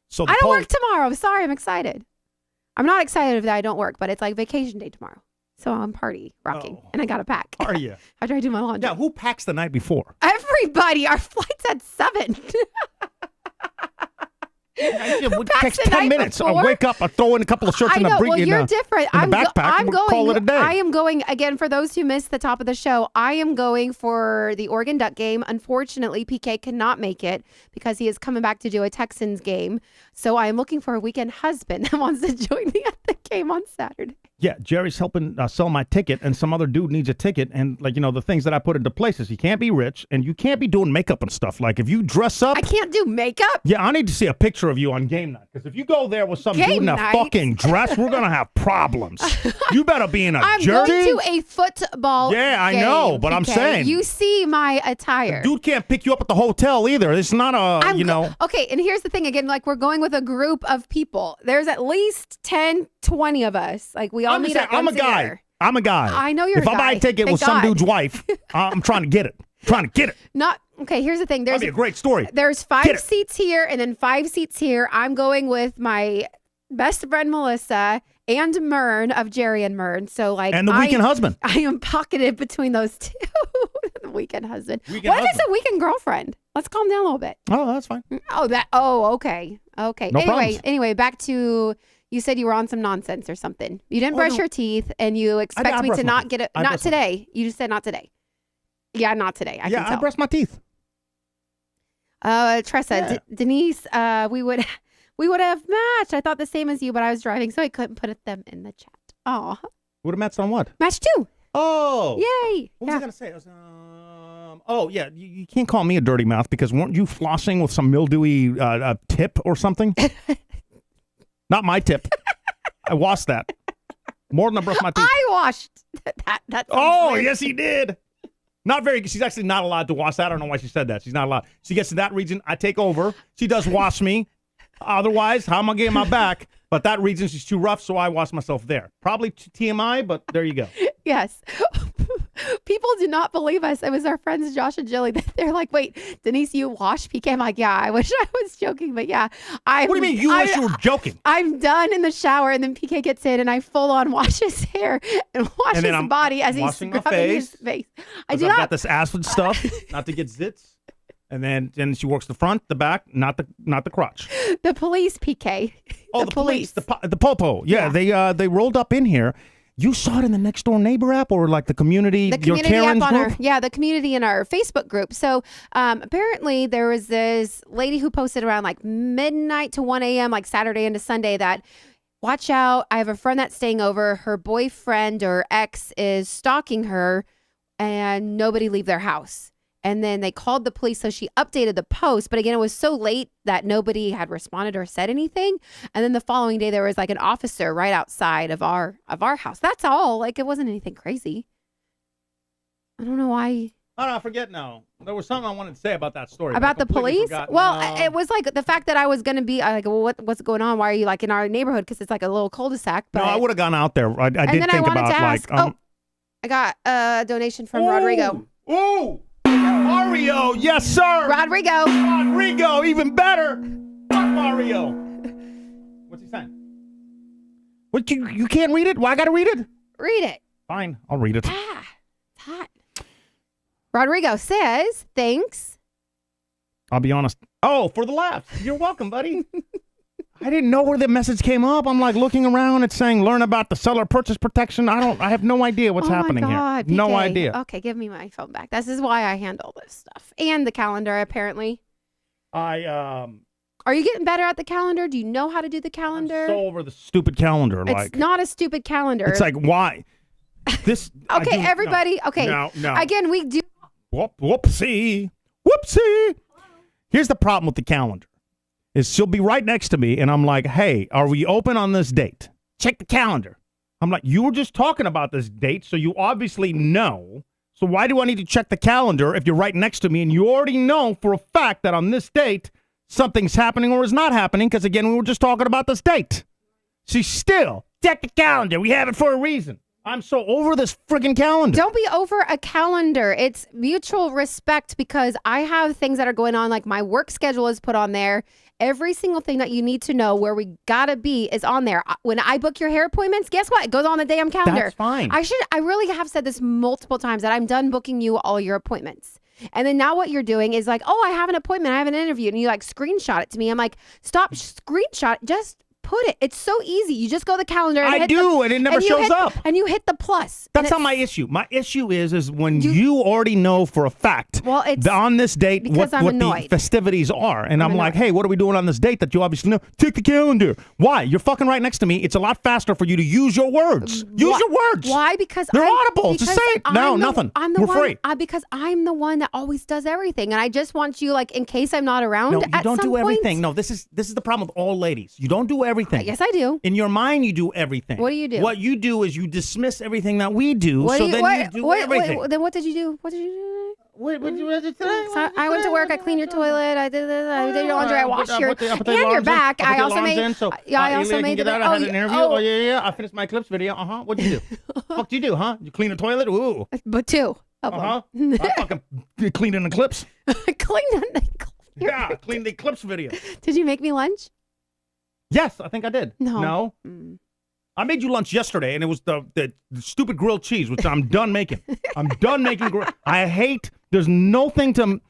So I don't work tomorrow. I'm sorry. I'm excited. I'm not excited that I don't work, but it's like vacation day tomorrow. So I'm party rocking, Oh. and I got to pack. Are you? After I do my laundry. Yeah, who packs the night before? Everybody. Our flight's at 7. It would packs take the 10 night minutes. I before? wake up, I throw in a couple of shirts I and know. I bring Well, in you're different. in the backpack. I'm and we'll call it a day. I am going again. For those who missed the top of the show, I am going for the Oregon Duck game. Unfortunately, PK cannot make it because he is coming back to do a Texans game. So I am looking for a weekend husband that wants to join me at the game on Saturday. Yeah, Jerry's helping sell my ticket, and some other dude needs a ticket. And, like, you know, the things that I put into places, you can't be rich, and you can't be doing makeup and stuff. Like, if you dress up. I can't do makeup. Yeah, I need to see a picture of you on game night. Because if you go there with some Game dude in a night? fucking dress, we're going to have problems. You better be in a I'm jersey. going to a football Yeah, I game, know, but I'm PK. saying. You see my attire. Dude can't pick you up at the hotel either. It's not a, I'm you know. Okay, and here's the thing again, like we're going with a group of people. There's at least 10, 20 of us. Like we all I'm, meet just saying, up I'm a once guy. year. I'm a guy. I know you're if a I buy a guy. ticket Thank with some God. dude's wife, I'm trying to get it. Trying to get it. Not okay, here's the thing. That'd be a great story. There's Get 5 it. seats here and then 5 seats here. I'm going with my best friend Melissa and Mern of Jerry and Mern. So like And the weekend husband. I am pocketed between those two. The weekend husband. Weekend What if it's husband. a weekend girlfriend? Let's calm down a little bit. Oh, that's fine. Okay. No problems. Anyway, back to you said you were on some nonsense or something. You didn't brush no. your teeth and you expect me brushed to my not teeth. get it. I Not brushed my today. You just said not today. Yeah, not today. I yeah, can tell. I brushed my teeth. Tressa, Yeah. Denise, we would have matched. I thought the same as you, but I was driving, so I couldn't put them in the chat. Oh, Would have matched on what? match 2. Oh. Yay. What was Yeah. I going to say? It was, oh, yeah. You can't call me a dirty mouth because weren't you flossing with some mildewy tip or something? Not my tip. I washed that. More than I brushed my teeth. I washed that. Sounds Oh, weird. yes, he did. Not very good. She's actually not allowed to wash that. I don't know why she said that. She's not allowed. She gets to that region, I take over. She does wash me. Otherwise, how am I getting my back? But that region, she's too rough, so I wash myself there. Probably TMI, but there you go. Yes. People do not believe us. It was our friends Josh and Jilly. They're like, wait, Denise, you wash PK? I'm like, yeah, I wish I was joking, but yeah. What do you mean you wish you were joking? I'm done in the shower, and then PK gets in, and I full on wash his hair and wash And then his I'm body as he's washing my scrubbing his face. I do I've not. got this acid stuff, not to get zits. And then she works the front, the back, not the crotch. The police, PK. Oh, the police, the popo. Yeah, they rolled up in here. You saw it in the next door neighbor app or like the community, The your community Karen's app on group? the community in our Facebook group. So apparently there was this lady who posted around like midnight to 1 a.m. like Saturday into Sunday that watch out. I have a friend that's staying over. Her boyfriend or ex is stalking her and nobody leave their house. And then they called the police, so she updated the post. But again, it was so late that nobody had responded or said anything. And then the following day, there was like an officer right outside of our house. That's all. Like, it wasn't anything crazy. I don't know why. Oh, no, I forget now. There was something I wanted to say about that story. About the police? Well, No. it was like the fact that I was going to be like, well, what's going on? Why are you like in our neighborhood? Because it's like a little cul-de-sac. But No, I would have gone out there. I did then I think wanted about to ask, like. I got a donation from Rodrigo. Ooh! Mario, yes, sir. Rodrigo, even better. Fuck Mario. What's he saying? What you can't read it? Why I gotta read it? Read it. Fine, I'll read it. Ah, it's hot. Rodrigo says, thanks. I'll be honest. Oh, for the laughs. You're welcome, buddy. I didn't know where the message came up. I'm like looking around. It's saying learn about the seller purchase protection. I have no idea what's happening my God, here. No PK. idea. Okay, give me my phone back. This is why I handle this stuff. And the calendar, apparently. Are you getting better at the calendar? Do you know how to do the calendar? I'm so over the stupid calendar. It's not a stupid calendar. It's like, why? This. Okay, everybody. No, okay. No. Again, we do. Whoopsie. Here's the problem with the calendar. Is she'll be right next to me, and I'm like, hey, are we open on this date? Check the calendar. I'm like, you were just talking about this date, so you obviously know. So why do I need to check the calendar if you're right next to me and you already know for a fact that on this date something's happening or is not happening? Because, again, we were just talking about this date. She's still, check the calendar. We have it for a reason. I'm so over this friggin' calendar. Don't be over a calendar. It's mutual respect because I have things that are going on, like my work schedule is put on there. Every single thing that you need to know where we gotta be is on there. When I book your hair appointments, guess what? It goes on the damn calendar. That's fine. I really have said this multiple times that I'm done booking you all your appointments. And then now what you're doing is like, oh, I have an appointment. I have an interview. And you like screenshot it to me. I'm like, stop, screenshot. Just put it. It's so easy. You just go to the calendar. And and it never shows up. And you hit the plus. That's not my issue. My issue is when you already know for a fact on this date what the festivities are. And I'm like, hey, what are we doing on this date that you obviously know? Take the calendar. Why? You're fucking right next to me. It's a lot faster for you to use your words. Use your words. Why? Because they're audible. Just say it. No, nothing. We're free. Because I'm the one that always does everything. And I just want you, like, in case I'm not around. No, you don't do everything. No, this is the problem with all ladies. You don't do everything. Yes, I do. In your mind, you do everything. What do you do? What you do is you dismiss everything that we do. You do everything. Then what did you do? What did you do? What did you do today? So I went to work. I cleaned your toilet. I did this. I did your laundry. I washed your and your laundry back. I I also made. I also made the. I had an interview. Oh yeah. I finished my Clips video. What'd you do? What did you do? Huh? You clean the toilet? Ooh. But two. I fucking cleaned in the Clips. Cleaned in the Clips. Yeah, cleaned the Clips video. Did you make me lunch? Yes, I think I did. No. I made you lunch yesterday, and it was the stupid grilled cheese, which I'm done making. I'm done making there's no thing to...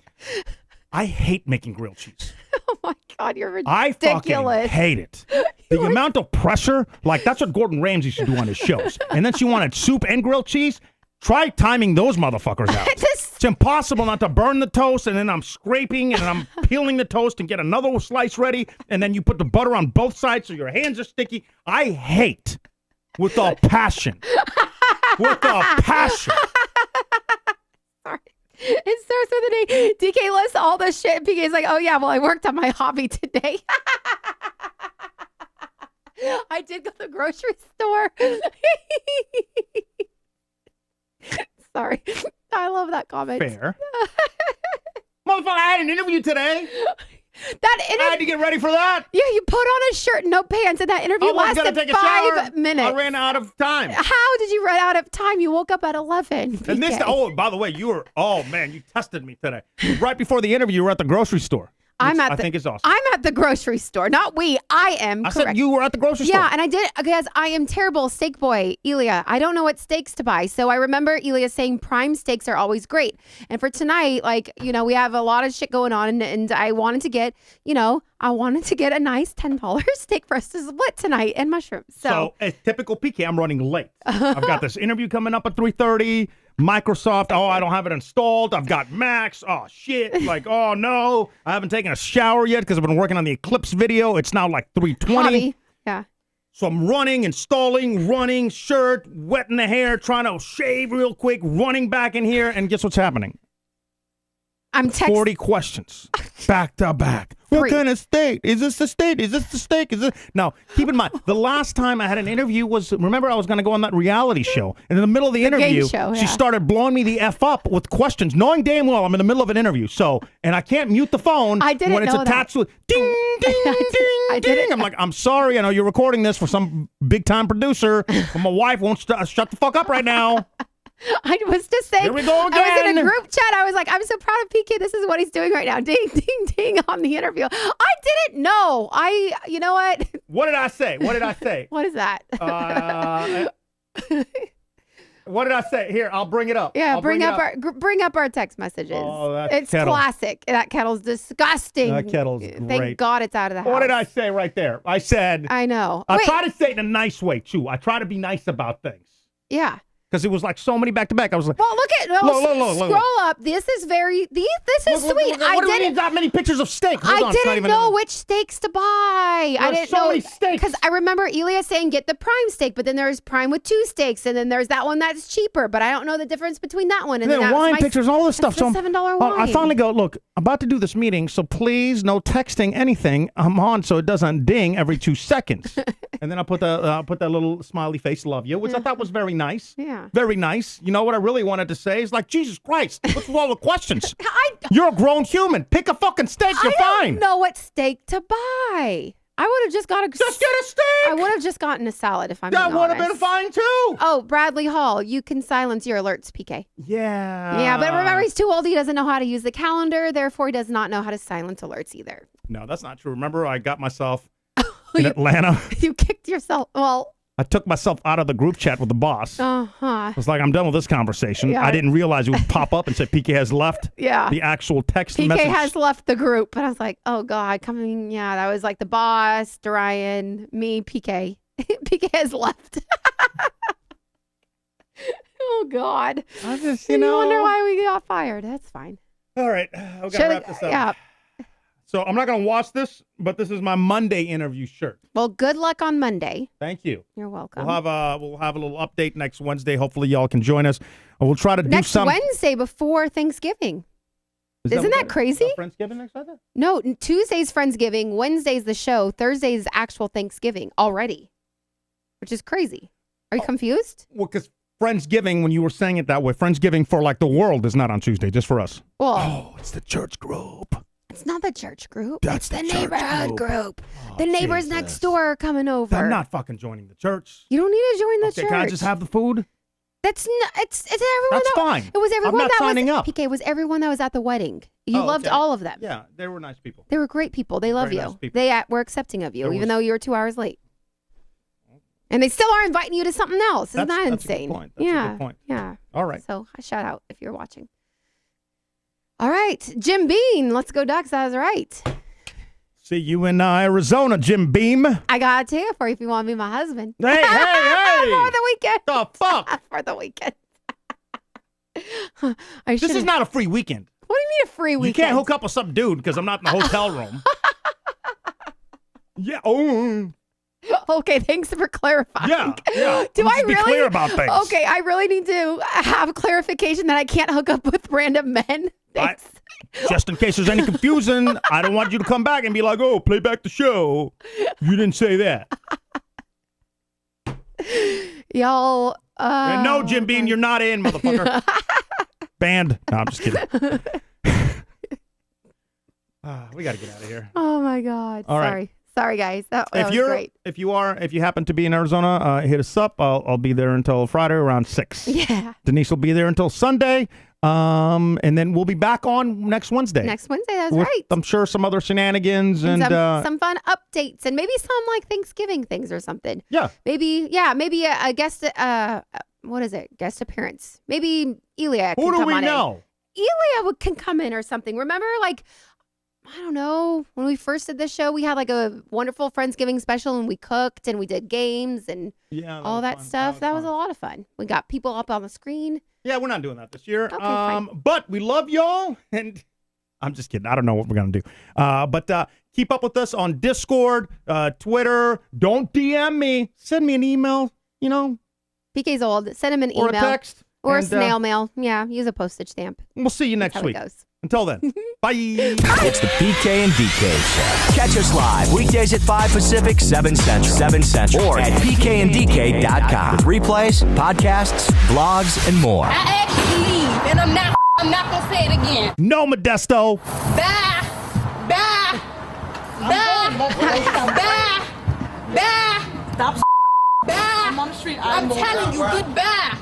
I hate making grilled cheese. Oh, my God, you're ridiculous. I fucking hate it. The amount of pressure, like that's what Gordon Ramsay should do on his shows. And then she wanted soup and grilled cheese. Try timing those motherfuckers out. It's impossible not to burn the toast, and then I'm scraping, and I'm peeling the toast and get another slice ready, and then you put the butter on both sides so your hands are sticky. I hate with a passion. With a passion. Sorry. It starts with an A. DK lists all the shit. PK's like, oh, yeah, well, I worked on my hobby today. I did go to the grocery store. Sorry. I love that comment. Fair. Motherfucker, I had an interview today. That I had interview. to get ready for that. Yeah, you put on a shirt and no pants, and that interview I was gonna lasted take a shower. 5 minutes. I ran out of time. How did you run out of time? You woke up at 11. And this, PK. by the way, you tested me today. Right before the interview, you were at the grocery store. I'm which at I the, think is awesome. I'm at the grocery store, not we. I am. I correct. said you were at the grocery store. Yeah, and I did because I am terrible steak boy, Elia. I don't know what steaks to buy. So I remember Elia saying prime steaks are always great. And for tonight, we have a lot of shit going on and I wanted to get, a nice $10 steak for us to split tonight and mushrooms. So as typical PK, I'm running late. I've got this interview coming up at 3:30. Microsoft, I don't have it installed. I've got Macs. Oh, shit. Oh, no. I haven't taken a shower yet because I've been working on the Eclipse video. It's now 3:20. hobby. Yeah. So I'm running, installing, shirt, wetting the hair, trying to shave real quick, running back in here. And guess what's happening? I'm texting. 40 questions back to back. What kind of steak? Is this the steak? Is this the steak? Is it? Now, keep in mind, the last time I had an interview was, remember I was going to go on that reality show. And in the middle of the interview, game show, she yeah. started blowing me the F up with questions, knowing damn well I'm in the middle of an interview. So, and I can't mute the phone I didn't when it's know attached with ding, ding, ding, I ding. didn't. I'm like, I'm sorry. I know you're recording this for some big time producer, but my wife won't shut the fuck up right now. I was just saying. Here we go I was in again. a group chat. I was like, I'm so proud of PK. This is what he's doing right now. Ding, ding, ding on the interview. I didn't know. You know what? What did I say? What is that? What did I say? Here, I'll bring it up. Yeah, I'll bring up it bring up our text messages. Oh, that it's kettle. classic. That kettle's disgusting. That kettle's Thank great. God it's out of the house. What did I say right there? I said, I know. I Wait, try to say it in a nice way, too. I try to be nice about things. yeah. Because it was so many back to back. I was like, Well, look at Look. scroll up. This is very. This is what sweet. do you mean that many pictures of steak? Hold on, I it's not didn't even know in- which steaks to buy. I There's didn't so know many steaks. because I remember Elia saying get the prime steak, but then there's prime with 2 steaks, and then there's that one that's cheaper. But I don't know the difference between that one and And then that was wine my- pictures, all this stuff. that's the So $7 I wine. finally go, look, I'm about to do this meeting, so please no texting anything. I'm on so it doesn't ding every 2 seconds. And then I put that little smiley face, love you, which I thought was very nice. Yeah. Very nice. You know what I really wanted to say is Jesus Christ, what's with all the questions? You're a grown human. Pick a fucking steak. You're I fine. don't know what steak to buy. I would have just got Just get a steak. I would have just gotten a salad if I'm That being would have been honest. fine too. Oh, Bradley Hall, you can silence your alerts, PK. Yeah. Yeah, but remember, he's too old. He doesn't know how to use the calendar. Therefore, he does not know how to silence alerts either. No, that's not true. Remember, I got myself in Atlanta. You kicked yourself. Well, I took myself out of the group chat with the boss. uh-huh. I was like, I'm done with this conversation. Yeah. I didn't realize it would pop up and say PK has left. Yeah. The actual text PK message. has left the group. But I was like, oh, God, that was like the boss, Dorian, me, PK. PK has left. Oh, God. I just, You wonder why we got fired. That's fine. All right. I've got to wrap this up. Yeah. So I'm not going to watch this, but this is my Monday interview shirt. Well, good luck on Monday. Thank you. You're welcome. We'll have a little update next Wednesday. Hopefully y'all can join us. We'll try to do Next some. Wednesday before Thanksgiving. Isn't what that crazy? Friendsgiving next Wednesday? No, Tuesday's Friendsgiving, Wednesday's the show, Thursday's actual Thanksgiving already, which is crazy. Are you confused? Well, because Friendsgiving, when you were saying it that way, Friendsgiving for the world is not on Tuesday, just for us. Well, Oh, it's the church group. it's not the church group. That's it's the the church neighborhood group. Oh, The neighbors Jesus. next door are coming over. I'm not fucking joining the church. You don't need to join the Okay, church. can I just have the food? That's not. It's everyone. That's that, fine. It was everyone I'm not that signing was up. PK. It was everyone that was at the wedding. You Oh, loved okay. all of them. Yeah, they were nice people. They were great people. They love Very you. nice people. They were accepting of you, There even was- though you were 2 hours late. And they still are inviting you to something else. Isn't That's- that that's a good insane? point. That's a yeah. good point. Yeah. All right. So shout out if you're watching. All right, Jim Bean. Let's go Ducks. I was right. See you in Arizona, Jim Beam. I got a ticket for you if you want to be my husband. Hey, hey, hey! For the weekend. The fuck? For the weekend. This is not a free weekend. What do you mean a free weekend? You can't hook up with some dude because I'm not in the hotel room. Yeah. Oh. Okay, thanks for clarifying. Yeah. Yeah. Do Let's I just be really? clear about things. Okay, I really need to have clarification that I can't hook up with random men. Thanks. Just in case there's any confusion, I don't want you to come back and be like, "Oh, play back the show." You didn't say that. Y'all. And no, Jim Beam, you're not in, motherfucker. Banned. No, I'm just kidding. We got to get out of here. Oh my God. All right. Sorry, guys. That was great. If you happen to be in Arizona, hit us up. I'll be there until Friday around 6. Yeah. Denise will be there until Sunday. And then we'll be back on next Wednesday. Next Wednesday, that's with, right. I'm sure some other shenanigans and some fun updates and maybe some like Thanksgiving things or something. Yeah. Maybe a guest. What is it? Guest appearance. Maybe Elia. Who do we know? Elia can come in or something. Remember, like, I don't know, when we first did this show, we had like a wonderful Friendsgiving special and we cooked and we did games and all that stuff. That was a lot of fun. We got people up on the screen. Yeah, we're not doing that this year. Okay, fine. But we love y'all. And I'm just kidding. I don't know what we're going to do. But keep up with us on Discord, Twitter. Don't DM me. Send me an email, PK's old. Send him an email. or a text. Or and, a snail mail. Yeah, use a postage stamp. We'll see you That's next how week. it goes. Until then, bye. It's the PK and DK Show. Catch us live weekdays at 5 Pacific, 7 Central, or at pkanddk.com. With replays, podcasts, vlogs, and more. I asked you to leave, and I'm not gonna say it again. No, Modesto. Bye. Bye. Bye. Bye. Bye. Stop. Bye. I'm on the street. I'm telling you, goodbye.